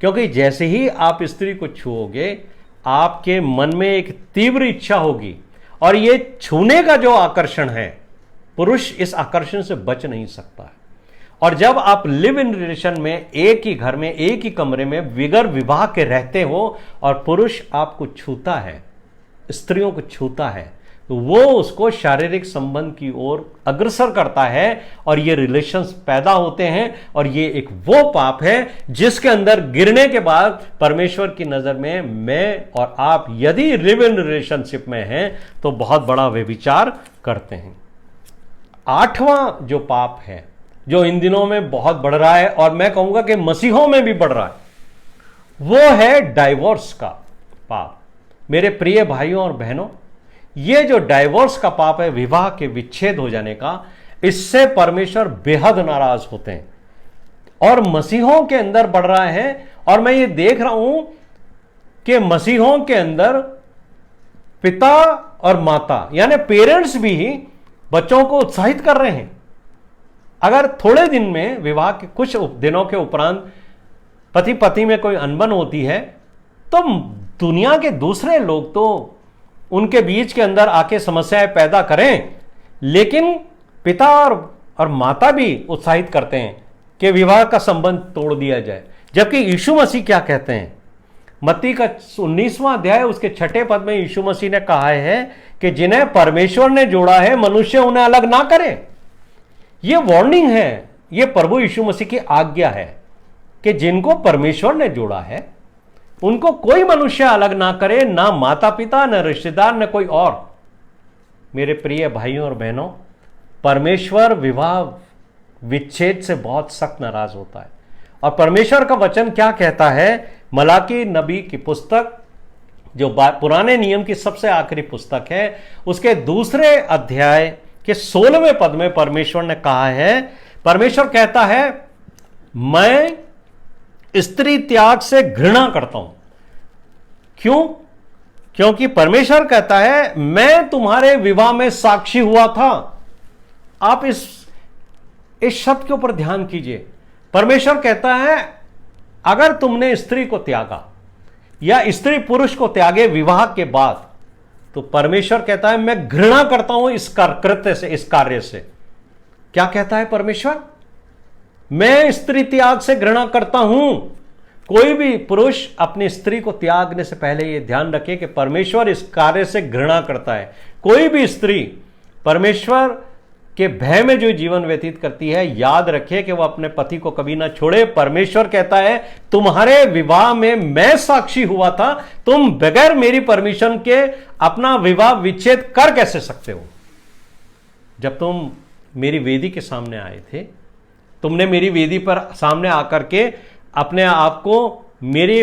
क्योंकि जैसे ही आप स्त्री को छुओगे आपके मन में एक तीव्र इच्छा होगी, और ये छूने का जो आकर्षण है, पुरुष इस आकर्षण से बच नहीं सकता है। और जब आप लिव इन रिलेशन में एक ही घर में एक ही कमरे में बिगर विवाह के रहते हो और पुरुष आपको छूता है, स्त्रियों को छूता है, तो वो उसको शारीरिक संबंध की ओर अग्रसर करता है और ये रिलेशंस पैदा होते हैं, और ये एक वो पाप है जिसके अंदर गिरने के बाद परमेश्वर की नजर में मैं और आप यदि लिव इन रिलेशनशिप में हैं तो बहुत बड़ा व्यभिचार करते हैं। 8वां जो पाप है जो इन दिनों में बहुत बढ़ रहा है, और मैं कहूंगा कि मसीहों में भी बढ़ रहा है, वो है डाइवोर्स का पाप। मेरे प्रिय भाइयों और बहनों, ये जो डाइवोर्स का पाप है, विवाह के विच्छेद हो जाने का, इससे परमेश्वर बेहद नाराज होते हैं और मसीहों के अंदर बढ़ रहा है। और मैं ये देख रहा हूं कि मसीहों के अंदर पिता और माता यानी पेरेंट्स भी बच्चों को उत्साहित कर रहे हैं। अगर थोड़े दिन में, विवाह के कुछ दिनों के उपरांत पति पत्नी में कोई अनबन होती है तो दुनिया के दूसरे लोग तो उनके बीच के अंदर आके समस्याएं पैदा करें, लेकिन पिता और माता भी उत्साहित करते हैं कि विवाह का संबंध तोड़ दिया जाए। जबकि यीशु मसीह क्या कहते हैं? मत्ती का 19वां अध्याय उसके 6 पद में यीशु मसीह ने कहा है कि जिन्हें परमेश्वर ने जोड़ा है मनुष्य उन्हें अलग ना करे। यह वार्निंग है, यह प्रभु यीशु मसीह की आज्ञा है कि जिनको परमेश्वर ने जोड़ा है उनको कोई मनुष्य अलग ना करे, ना माता पिता, ना रिश्तेदार, ना कोई और। मेरे प्रिय भाइयों और बहनों, परमेश्वर विवाह विच्छेद से बहुत सख्त नाराज होता है। और परमेश्वर का वचन क्या कहता है? मलाकी नबी की पुस्तक, जो पुराने नियम की सबसे आखिरी पुस्तक है, उसके 2 अध्याय के 16वें पद में परमेश्वर ने कहा है, परमेश्वर कहता है मैं स्त्री त्याग से घृणा करता हूं। क्यों? क्योंकि परमेश्वर कहता है मैं तुम्हारे विवाह में साक्षी हुआ था। आप इस शब्द के ऊपर ध्यान कीजिए। परमेश्वर कहता है अगर तुमने स्त्री को त्यागा या स्त्री पुरुष को त्यागे विवाह के बाद, तो परमेश्वर कहता है मैं घृणा करता हूं इस कृत्य से, इस कार्य से। क्या कहता है परमेश्वर? मैं स्त्री त्याग से घृणा करता हूं। कोई भी पुरुष अपनी स्त्री को त्यागने से पहले यह ध्यान रखे कि परमेश्वर इस कार्य से घृणा करता है। कोई भी स्त्री परमेश्वर के भय में जो जीवन व्यतीत करती है, याद रखे कि वह अपने पति को कभी ना छोड़े। परमेश्वर कहता है तुम्हारे विवाह में मैं साक्षी हुआ था, तुम बगैर मेरी परमिशन के अपना विवाह विच्छेद कर कैसे सकते हो? जब तुम मेरी वेदी के सामने आए थे, तुमने मेरी वेदी पर सामने आकर के अपने आप को मेरी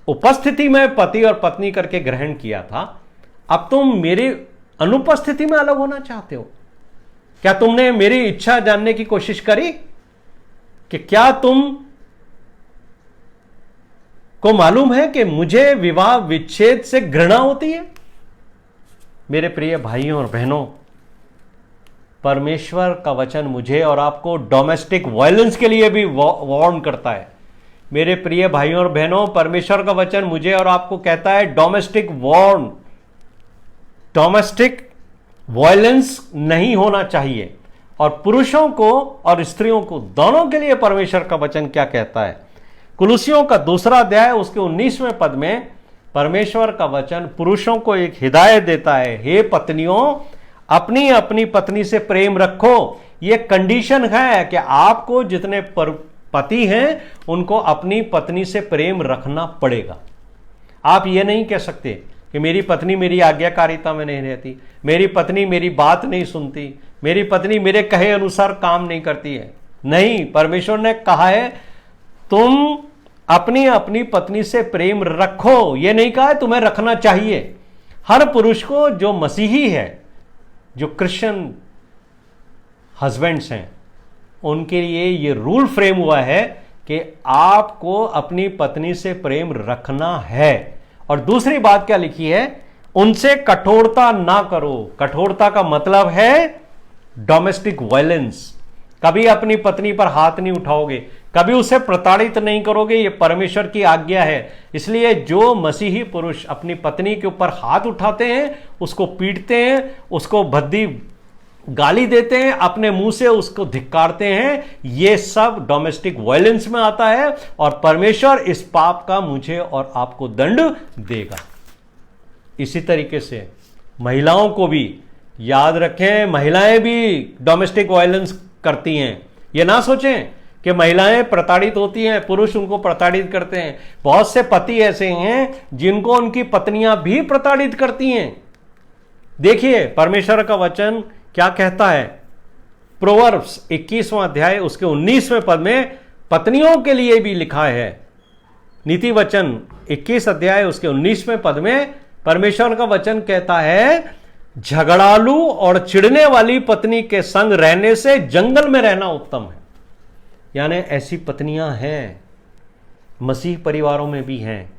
उपस्थिति में पति और पत्नी करके ग्रहण किया था। अब तुम मेरी अनुपस्थिति में अलग होना चाहते हो? क्या तुमने मेरी इच्छा जानने की कोशिश करी कि क्या तुम को मालूम है कि मुझे विवाह विच्छेद से घृणा होती है? मेरे प्रिय भाइयों और बहनों, परमेश्वर का वचन मुझे और आपको डोमेस्टिक वायलेंस के लिए भी वार्न करता है। मेरे प्रिय भाइयों और बहनों, परमेश्वर का वचन मुझे और आपको कहता है डोमेस्टिक वायलेंस नहीं होना चाहिए। और पुरुषों को और स्त्रियों को दोनों के लिए परमेश्वर का वचन क्या कहता है? कुलुसियों का 2 अध्याय उसके 19वें पद में परमेश्वर का वचन पुरुषों को एक हिदायत देता है, हे पत्नियों अपनी अपनी पत्नी से प्रेम रखो। यह कंडीशन है कि आपको जितने पति हैं उनको अपनी पत्नी से प्रेम रखना पड़ेगा। आप यह नहीं कह सकते कि मेरी पत्नी मेरी आज्ञाकारिता में नहीं रहती, मेरी पत्नी मेरी बात नहीं सुनती, मेरी पत्नी मेरे कहे अनुसार काम नहीं करती है। नहीं, परमेश्वर ने कहा है तुम अपनी अपनी पत्नी से प्रेम रखो। यह नहीं कहा है तुम्हें रखना चाहिए। हर पुरुष को जो मसीही है, जो क्रिश्चियन हस्बैंड्स हैं, उनके लिए ये रूल फ्रेम हुआ है कि आपको अपनी पत्नी से प्रेम रखना है। और दूसरी बात क्या लिखी है? उनसे कठोरता ना करो। कठोरता का मतलब है डोमेस्टिक वायलेंस। कभी अपनी पत्नी पर हाथ नहीं उठाओगे, कभी उसे प्रताड़ित नहीं करोगे। यह परमेश्वर की आज्ञा है। इसलिए जो मसीही पुरुष अपनी पत्नी के ऊपर हाथ उठाते हैं, उसको पीटते हैं, उसको भद्दी गाली देते हैं, अपने मुंह से उसको धिक्कारते हैं, यह सब डोमेस्टिक वायलेंस में आता है। और परमेश्वर इस पाप का मुझे और आपको दंड देगा। इसी तरीके से महिलाओं को भी याद रखें, महिलाएं भी डोमेस्टिक वायलेंस करती हैं। यह ना सोचें कि महिलाएं प्रताड़ित होती हैं, पुरुष उनको प्रताड़ित करते हैं। बहुत से पति ऐसे हैं जिनको उनकी पत्नियां भी प्रताड़ित करती हैं। देखिए परमेश्वर का वचन क्या कहता है? प्रोवर्ब्स 21वां अध्याय उसके 19वें पद में पत्नियों के लिए भी लिखा है। नीति वचन 21 अध्याय उसके 19वें पद में परमेश्वर का वचन कहता है झगड़ालू और चिढ़ने वाली पत्नी के संग रहने से जंगल में रहना उत्तम है। यानी ऐसी पत्नियां हैं, मसीह परिवारों में भी हैं,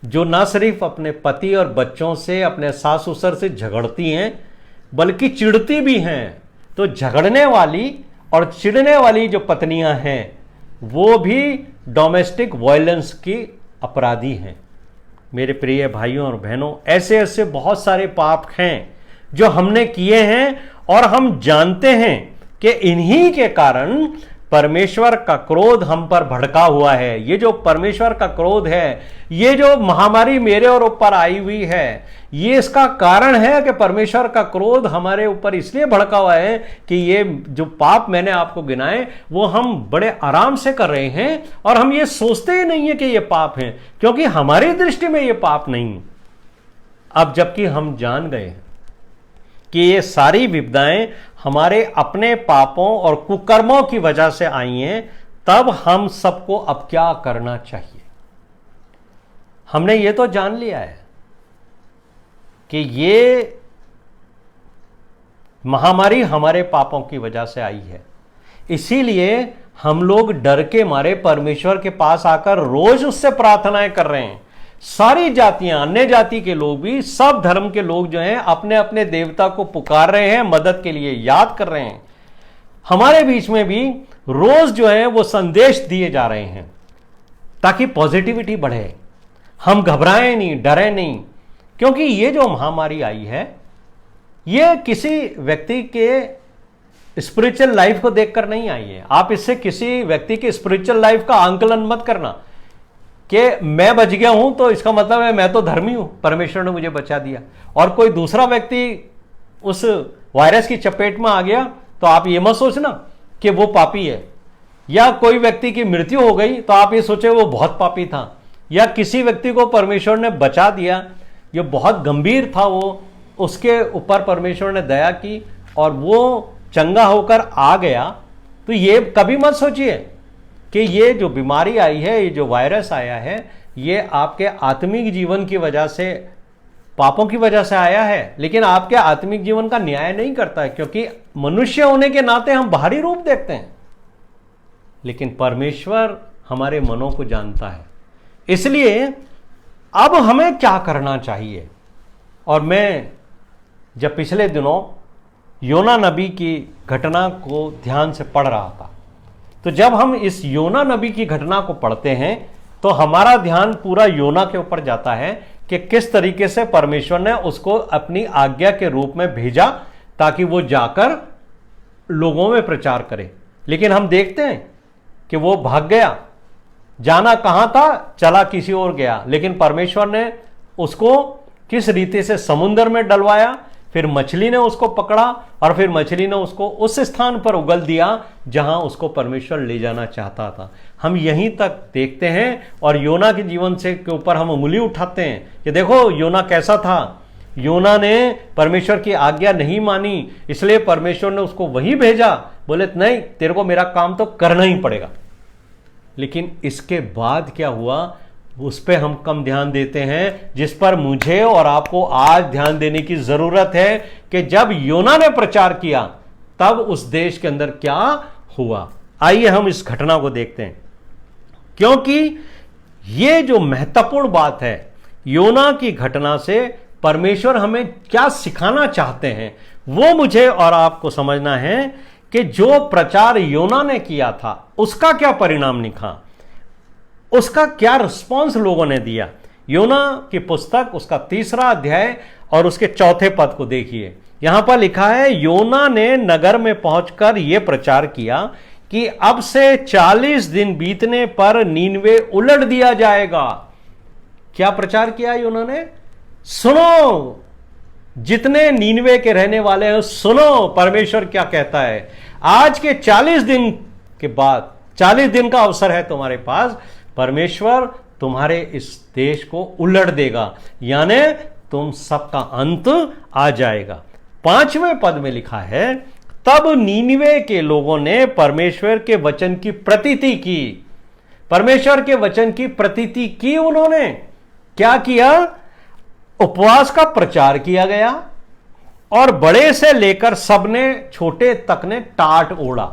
जो ना सिर्फ अपने पति और बच्चों से, अपने सास ससुर से झगड़ती हैं बल्कि चिढ़ती भी हैं। तो झगड़ने वाली और चिढ़ने वाली जो पत्नियां हैं वो भी डोमेस्टिक वायलेंस की अपराधी हैं। मेरे प्रिय भाइयों और बहनों, ऐसे ऐसे बहुत सारे पाप हैं जो हमने किए हैं और हम जानते हैं कि इन्हीं के कारण परमेश्वर का क्रोध हम पर भड़का हुआ है। ये जो परमेश्वर का क्रोध है, ये जो महामारी मेरे और ऊपर आई हुई है, ये इसका कारण है कि परमेश्वर का क्रोध हमारे ऊपर इसलिए भड़का हुआ है कि ये जो पाप मैंने आपको गिनाए वो हम बड़े आराम से कर रहे हैं और हम ये सोचते ही नहीं है कि ये पाप हैं, क्योंकि हमारी दृष्टि में ये पाप नहीं। अब जबकि हम जान गए कि ये सारी विपदाएं हमारे अपने पापों और कुकर्मों की वजह से आई हैं, तब हम सबको अब क्या करना चाहिए? हमने ये तो जान लिया है कि ये महामारी हमारे पापों की वजह से आई है, इसीलिए हम लोग डर के मारे परमेश्वर के पास आकर रोज उससे प्रार्थनाएं कर रहे हैं। सारी जातियां, अन्य जाति के लोग भी, सब धर्म के लोग जो हैं अपने अपने देवता को पुकार रहे हैं, मदद के लिए याद कर रहे हैं। हमारे बीच में भी रोज जो है वो संदेश दिए जा रहे हैं ताकि पॉजिटिविटी बढ़े, हम घबराएं नहीं, डरें नहीं, क्योंकि ये जो महामारी आई है ये किसी व्यक्ति के स्पिरिचुअल लाइफ को देखकर नहीं आई है। आप इससे किसी व्यक्ति की स्पिरिचुअल लाइफ का आंकलन मत करना कि मैं बच गया हूं तो इसका मतलब है मैं तो धर्मी हूं, परमेश्वर ने मुझे बचा दिया, और कोई दूसरा व्यक्ति उस वायरस की चपेट में आ गया तो आप ये मत सोचना कि वो पापी है, या कोई व्यक्ति की मृत्यु हो गई तो आप ये सोचे वो बहुत पापी था, या किसी व्यक्ति को परमेश्वर ने बचा दिया, ये बहुत गंभीर था, वो उसके ऊपर परमेश्वर ने दया की और वो चंगा होकर आ गया, तो ये कभी मत सोचिए कि ये जो बीमारी आई है, ये जो वायरस आया है, ये आपके आत्मिक जीवन की वजह से, पापों की वजह से आया है, लेकिन आपके आत्मिक जीवन का न्याय नहीं करता है, क्योंकि मनुष्य होने के नाते हम बाहरी रूप देखते हैं, लेकिन परमेश्वर हमारे मनों को जानता है। इसलिए अब हमें क्या करना चाहिए? और मैं जब पिछले दिनों योना नबी की घटना को ध्यान से पढ़ रहा था, तो जब हम इस योना नबी की घटना को पढ़ते हैं तो हमारा ध्यान पूरा योना के ऊपर जाता है कि किस तरीके से परमेश्वर ने उसको अपनी आज्ञा के रूप में भेजा ताकि वो जाकर लोगों में प्रचार करे। लेकिन हम देखते हैं कि वो भाग गया, जाना कहां था, चला किसी और गया, लेकिन परमेश्वर ने उसको किस रीति से समुद्र में डलवाया, फिर मछली ने उसको पकड़ा और फिर मछली ने उसको उस स्थान पर उगल दिया जहां उसको परमेश्वर ले जाना चाहता था। हम यहीं तक देखते हैं और योना के जीवन से के ऊपर हम उंगली उठाते हैं कि देखो योना कैसा था, योना ने परमेश्वर की आज्ञा नहीं मानी, इसलिए परमेश्वर ने उसको वहीं भेजा, बोले नहीं तेरे को मेरा काम तो करना ही पड़ेगा। लेकिन इसके बाद क्या हुआ उस पर हम कम ध्यान देते हैं, जिस पर मुझे और आपको आज ध्यान देने की जरूरत है कि जब योना ने प्रचार किया तब उस देश के अंदर क्या हुआ। आइए हम इस घटना को देखते हैं, क्योंकि यह जो महत्वपूर्ण बात है, योना की घटना से परमेश्वर हमें क्या सिखाना चाहते हैं वो मुझे और आपको समझना है कि जो प्रचार योना ने किया था उसका क्या परिणाम निकला, उसका क्या रिस्पॉन्स लोगों ने दिया। योना की पुस्तक उसका 3 अध्याय और उसके 4 पद को देखिए। यहां पर लिखा है, योना ने नगर में पहुंचकर यह प्रचार किया कि अब से 40 दिन बीतने पर नीनवे उलट दिया जाएगा। क्या प्रचार किया योना ने? सुनो, जितने नीनवे के रहने वाले हैं सुनो परमेश्वर क्या कहता है। आज के 40 दिन के बाद, 40 दिन का अवसर है तुम्हारे पास, परमेश्वर तुम्हारे इस देश को उलट देगा, यानी तुम सबका अंत आ जाएगा। 5वें पद में लिखा है, तब नीनवे के लोगों ने परमेश्वर के वचन की प्रतीति की। परमेश्वर के वचन की प्रतीति की उन्होंने। क्या किया? उपवास का प्रचार किया गया और बड़े से लेकर सबने, छोटे तक ने टाट ओढ़ा।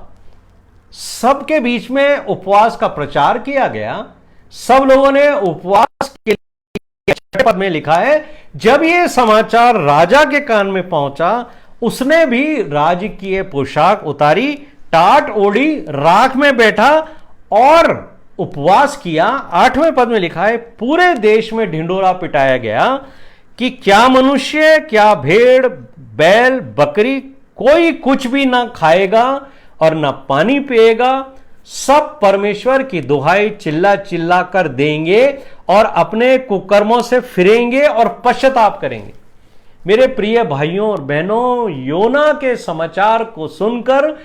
सबके बीच में उपवास का प्रचार किया गया, सब लोगों ने उपवास के लिए। 6 पद में लिखा है, जब यह समाचार राजा के कान में पहुंचा, उसने भी राजकीय पोशाक उतारी, टाट ओढ़ी, राख में बैठा और उपवास किया। 8वें पद में लिखा है, पूरे देश में ढिंडोरा पिटाया गया कि क्या मनुष्य, क्या भेड़, बैल, बकरी, कोई कुछ भी ना खाएगा और ना पानी पिएगा, सब परमेश्वर की दुहाई चिल्ला चिल्ला कर देंगे और अपने कुकर्मों से फिरेंगे और पश्चाताप करेंगे। मेरे प्रिय भाइयों और बहनों, योना के समाचार को सुनकर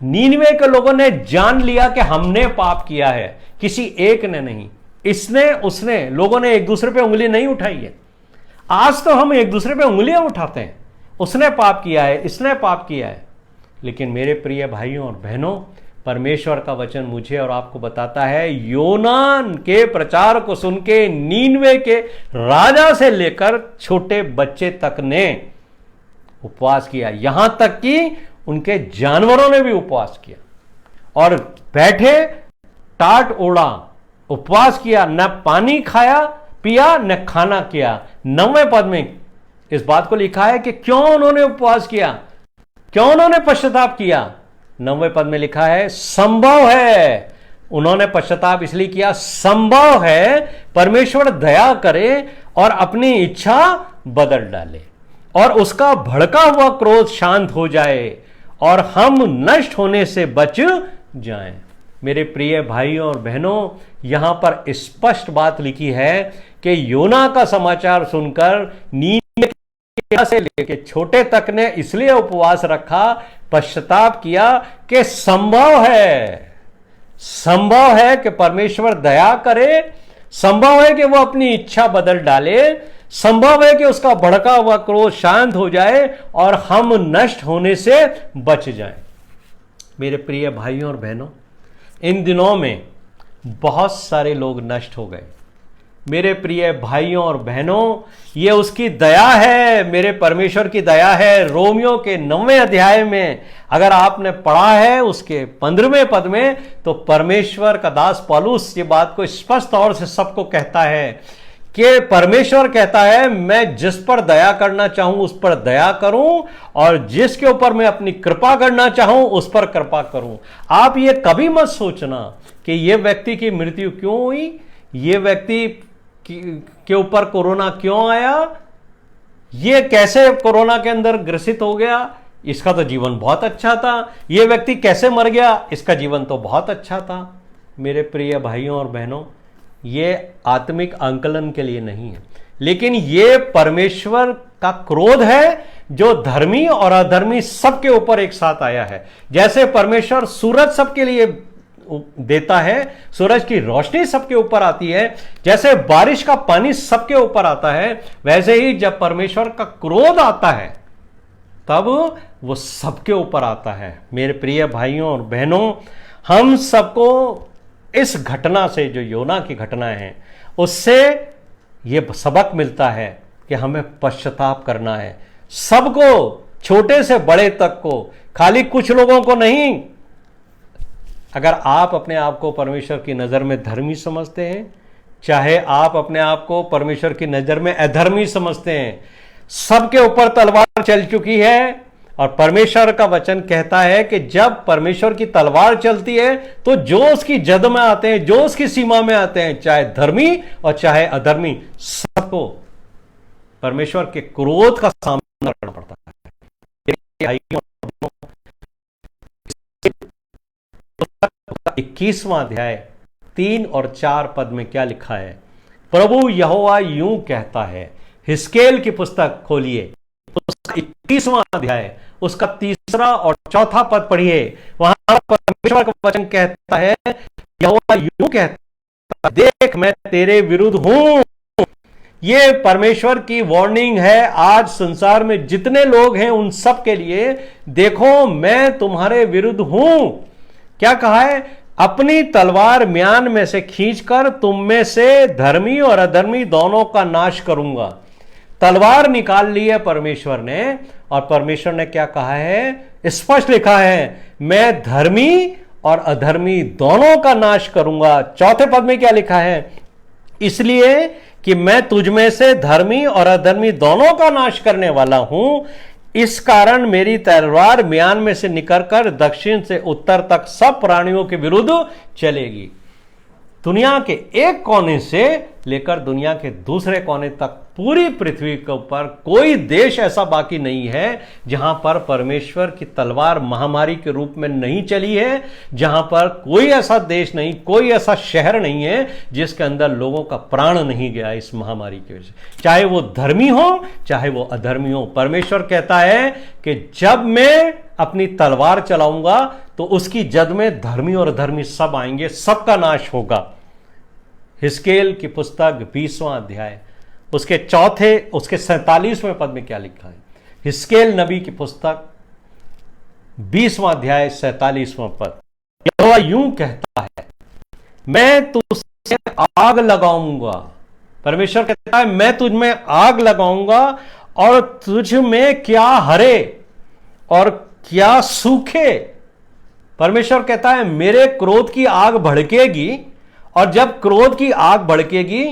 नीनवे के लोगों ने जान लिया कि हमने पाप किया है। किसी एक ने नहीं, इसने उसने, लोगों ने एक दूसरे पे उंगली नहीं उठाई है। आज तो हम एक दूसरे पे उंगलियां उठाते हैं, उसने पाप किया है, इसने पाप किया है। लेकिन मेरे प्रिय भाइयों और बहनों, परमेश्वर का वचन मुझे और आपको बताता है, योना के प्रचार को सुन के नीनवे के राजा से लेकर छोटे बच्चे तक ने उपवास किया। यहां तक कि उनके जानवरों ने भी उपवास किया और बैठे टाट ओढ़ा उपवास किया, न पानी खाया पिया न खाना किया। 9वें पद में इस बात को लिखा है कि क्यों उन्होंने उपवास किया, क्यों उन्होंने पश्चाताप किया। 9वें पद में लिखा है, संभव है, उन्होंने पश्चाताप इसलिए किया, संभव है परमेश्वर दया करे और अपनी इच्छा बदल डाले और उसका भड़का हुआ क्रोध शांत हो जाए और हम नष्ट होने से बच जाएं। मेरे प्रिय भाइयों और बहनों, यहां पर स्पष्ट बात लिखी है कि योना का समाचार सुनकर नीनवे से लेकर छोटे तक ने इसलिए उपवास रखा, पश्चाताप किया कि संभव है कि परमेश्वर दया करे, संभव है कि वो अपनी इच्छा बदल डाले, संभव है कि उसका भड़का हुआ क्रोध शांत हो जाए और हम नष्ट होने से बच जाएं। मेरे प्रिय भाइयों और बहनों, इन दिनों में बहुत सारे लोग नष्ट हो गए। मेरे प्रिय भाइयों और बहनों, ये उसकी दया है, मेरे परमेश्वर की दया है। रोमियो के 9वें अध्याय में अगर आपने पढ़ा है उसके 15वें पद में, तो परमेश्वर का दास पौलुस ये बात को स्पष्ट तौर से सबको कहता है कि परमेश्वर कहता है, मैं जिस पर दया करना चाहूं उस पर दया करूं और जिसके ऊपर मैं अपनी कृपा करना चाहूं उस पर कृपा करूं। आप ये कभी मत सोचना कि ये व्यक्ति की मृत्यु क्यों हुई, ये व्यक्ति के ऊपर कोरोना क्यों आया, ये कैसे कोरोना के अंदर ग्रसित हो गया, इसका तो जीवन बहुत अच्छा था, ये व्यक्ति कैसे मर गया, इसका जीवन तो बहुत अच्छा था। मेरे प्रिय भाइयों और बहनों, ये आत्मिक आंकलन के लिए नहीं है, लेकिन ये परमेश्वर का क्रोध है जो धर्मी और अधर्मी सबके ऊपर एक साथ आया है। जैसे परमेश्वर सूरज सबके लिए देता है, सूरज की रोशनी सबके ऊपर आती है, जैसे बारिश का पानी सबके ऊपर आता है, वैसे ही जब परमेश्वर का क्रोध आता है तब वो सबके ऊपर आता है। मेरे प्रिय भाइयों और बहनों, हम सबको इस घटना से, जो योना की घटना है, उससे ये सबक मिलता है कि हमें पश्चाताप करना है। सबको, छोटे से बड़े तक को, खाली कुछ लोगों को नहीं। अगर आप अपने आप को परमेश्वर की नज़र में धर्मी समझते हैं, चाहे आप अपने आप को परमेश्वर की नज़र में अधर्मी समझते हैं, सबके ऊपर तलवार चल चुकी है। और परमेश्वर का वचन कहता है कि जब परमेश्वर की तलवार चलती है तो जो उसकी जद में आते हैं, जो उसकी सीमा में आते हैं, चाहे धर्मी और चाहे अधर्मी, सबको परमेश्वर के क्रोध का सामना करना पड़ता है। 21वां अध्याय 3 और 4 पद में क्या लिखा है? प्रभु यहोवा यूं कहता है, हिस्केल की पुस्तक खोलिए, उसका 21वां अध्याय, उसका 3 और 4 पद पढ़िए। वहां परमेश्वर का वचन कहता है, यहोवा यूं कहता है, देख मैं तेरे विरुद्ध हूं। ये परमेश्वर की वार्निंग है आज संसार में जितने लोग हैं उन सब के लिए। देखो मैं तुम्हारे विरुद्ध हूं। क्या कहा है? अपनी तलवार म्यान में से खींचकर तुम में से धर्मी और अधर्मी दोनों का नाश करूंगा। तलवार निकाल ली है परमेश्वर ने, और परमेश्वर ने क्या कहा है? स्पष्ट लिखा है, मैं धर्मी और अधर्मी दोनों का नाश करूंगा। 4 पद में क्या लिखा है? इसलिए कि मैं तुझ में से धर्मी और अधर्मी दोनों का नाश करने वाला हूं। इस कारण मेरी तलवार म्यान में से निकलकर दक्षिण से उत्तर तक सब प्राणियों के विरुद्ध चलेगी। दुनिया के एक कोने से लेकर दुनिया के दूसरे कोने तक पूरी पृथ्वी के ऊपर कोई देश ऐसा बाकी नहीं है जहां पर परमेश्वर की तलवार महामारी के रूप में नहीं चली है, जहां पर कोई ऐसा देश नहीं, कोई ऐसा शहर नहीं है जिसके अंदर लोगों का प्राण नहीं गया इस महामारी की वजह से, चाहे वो धर्मी हो चाहे वो अधर्मी हो। परमेश्वर कहता है कि जब मैं अपनी तलवार चलाऊंगा तो उसकी जद में धर्मी और अधर्मी सब आएंगे, सबका नाश होगा। हिस्केल की पुस्तक 20वां अध्याय उसके 47वें पद में क्या लिखा है? हिस्केल नबी की पुस्तक 20वां अध्याय 47वां पद, यहोवा यूं कहता है, मैं तुझसे आग लगाऊंगा। परमेश्वर कहता है मैं तुझ में आग लगाऊंगा और तुझ में क्या हरे और क्या सूखे। परमेश्वर कहता है मेरे क्रोध की आग भड़केगी, और जब क्रोध की आग भड़केगी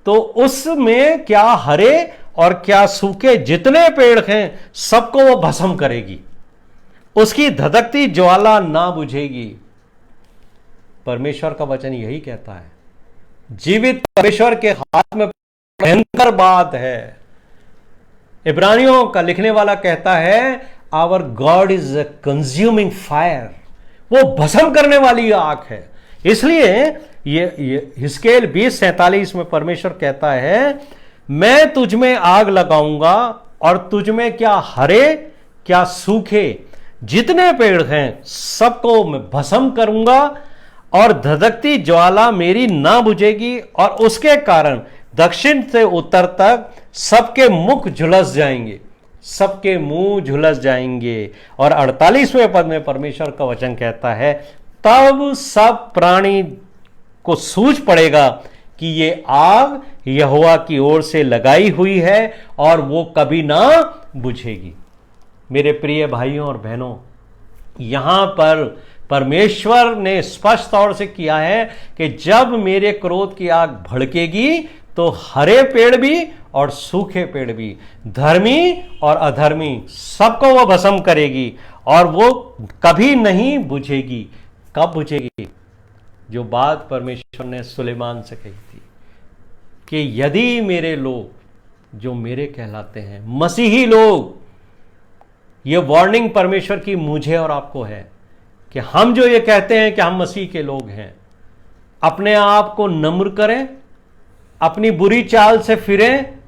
तो उसमें क्या हरे और क्या सूखे जितने पेड़ हैं सबको वो भस्म करेगी, उसकी धधकती ज्वाला ना बुझेगी। परमेश्वर का वचन यही कहता है। जीवित परमेश्वर के हाथ में भयंकर बात है। इब्रानियों का लिखने वाला कहता है our god is a consuming fire, वो भस्म करने वाली आग है। इसलिए ये हिस्केल 20:47 में परमेश्वर कहता है मैं तुझ में आग लगाऊंगा और तुझ में क्या हरे क्या सूखे जितने पेड़ हैं सबको मैं भस्म करूंगा, और धधकती ज्वाला मेरी ना बुझेगी, और उसके कारण दक्षिण से उत्तर तक सबके मुख झुलस जाएंगे, सबके मुंह झुलस जाएंगे। और 48वें पद में परमेश्वर का वचन कहता है तब सब प्राणी को सूझ पड़ेगा कि ये आग यहोवा की ओर से लगाई हुई है और वो कभी ना बुझेगी। मेरे प्रिय भाइयों और बहनों, यहां पर परमेश्वर ने स्पष्ट तौर से किया है कि जब मेरे क्रोध की आग भड़केगी तो हरे पेड़ भी और सूखे पेड़ भी, धर्मी और अधर्मी सबको वो भस्म करेगी, और वो कभी नहीं बुझेगी। कब बुझेगी? जो बात परमेश्वर ने सुलेमान से कही थी कि यदि मेरे लोग जो मेरे कहलाते हैं मसीही लोग, ये वार्निंग परमेश्वर की मुझे और आपको है कि हम जो ये कहते हैं कि हम मसीह के लोग हैं, अपने आप को नम्र करें, अपनी बुरी चाल से फिरें,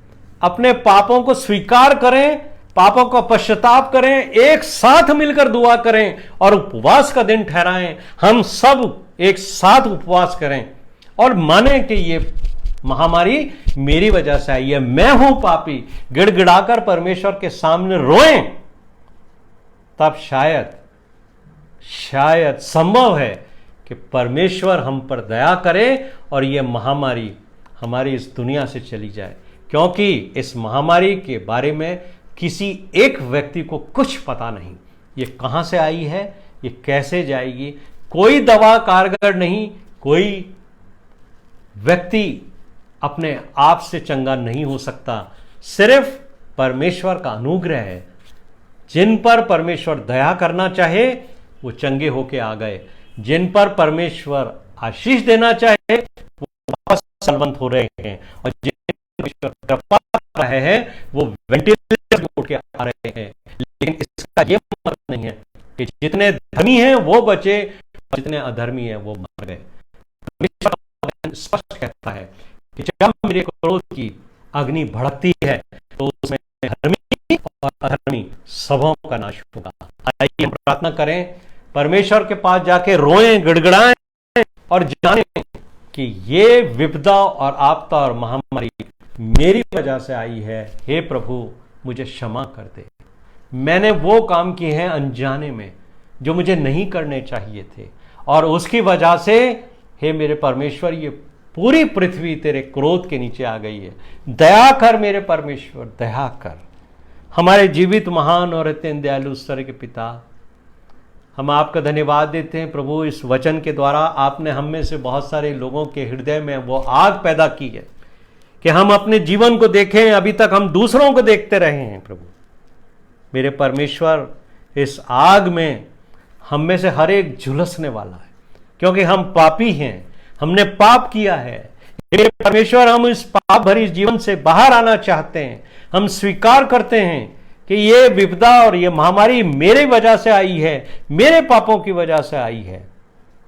अपने पापों को स्वीकार करें, पापों का पश्चाताप करें, एक साथ मिलकर दुआ करें और उपवास का दिन ठहराएं। हम सब एक साथ उपवास करें और माने कि ये महामारी मेरी वजह से आई है, मैं हूं पापी, गिड़गिड़ाकर परमेश्वर के सामने रोएं, तब शायद संभव है कि परमेश्वर हम पर दया करे और यह महामारी हमारी इस दुनिया से चली जाए। क्योंकि इस महामारी के बारे में किसी एक व्यक्ति को कुछ पता नहीं, ये कहां से आई है, ये कैसे जाएगी, कोई दवा कारगर नहीं, कोई व्यक्ति अपने आप से चंगा नहीं हो सकता। सिर्फ परमेश्वर का अनुग्रह है। जिन पर परमेश्वर दया करना चाहे वो चंगे होके आ गए, जिन पर परमेश्वर आशीष देना चाहे वो वापस बलवंत हो रहे हैं, और जिन पर परमेश्वर कृपा कर रहे हैं वो वेंटिलेटर पे उठ के आ रहे हैं। लेकिन इसका ये मतलब नहीं है कि जितने धर्मी हैं वो बचे और जितने अधर्मी हैं वो मर गए। परमेश्वर स्पष्ट कहता है कि जब मेरे क्रोध की अग्नि भड़कती है तो उसमें धर्मी और अधर्मी सबों का नाश होगा। आइए हम प्रार्थना करें, परमेश्वर के पास जाके रोएं, गिड़गिड़ाएं और जानें कि ये विपदा और आपदा और महामारी मेरी वजह से आई है। हे प्रभु, मुझे क्षमा कर दे, मैंने वो काम किए हैं अनजाने में जो मुझे नहीं करने चाहिए थे, और उसकी वजह से हे मेरे परमेश्वर ये पूरी पृथ्वी तेरे क्रोध के नीचे आ गई है। दया कर मेरे परमेश्वर, दया कर। हमारे जीवित महान और अत्यंत दयालु स्तर के पिता, हम आपका धन्यवाद देते हैं प्रभु, इस वचन के द्वारा आपने हम में से बहुत सारे लोगों के हृदय में वो आग पैदा की है कि हम अपने जीवन को देखें। अभी तक हम दूसरों को देखते रहे हैं प्रभु। मेरे परमेश्वर इस आग में हम में से हर एक झुलसने वाला है, क्योंकि हम पापी हैं, हमने पाप किया है। हे परमेश्वर, हम इस पाप भरी जीवन से बाहर आना चाहते हैं। हम स्वीकार करते हैं कि ये विपदा और ये महामारी मेरे वजह से आई है, मेरे पापों की वजह से आई है।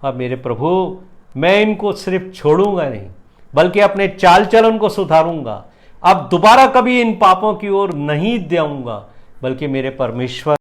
अब मेरे प्रभु, मैं इनको सिर्फ छोड़ूंगा नहीं, बल्कि अपने चाल चलन को सुधारूंगा। अब दोबारा कभी इन पापों की ओर नहीं जाऊंगा, बल्कि मेरे परमेश्वर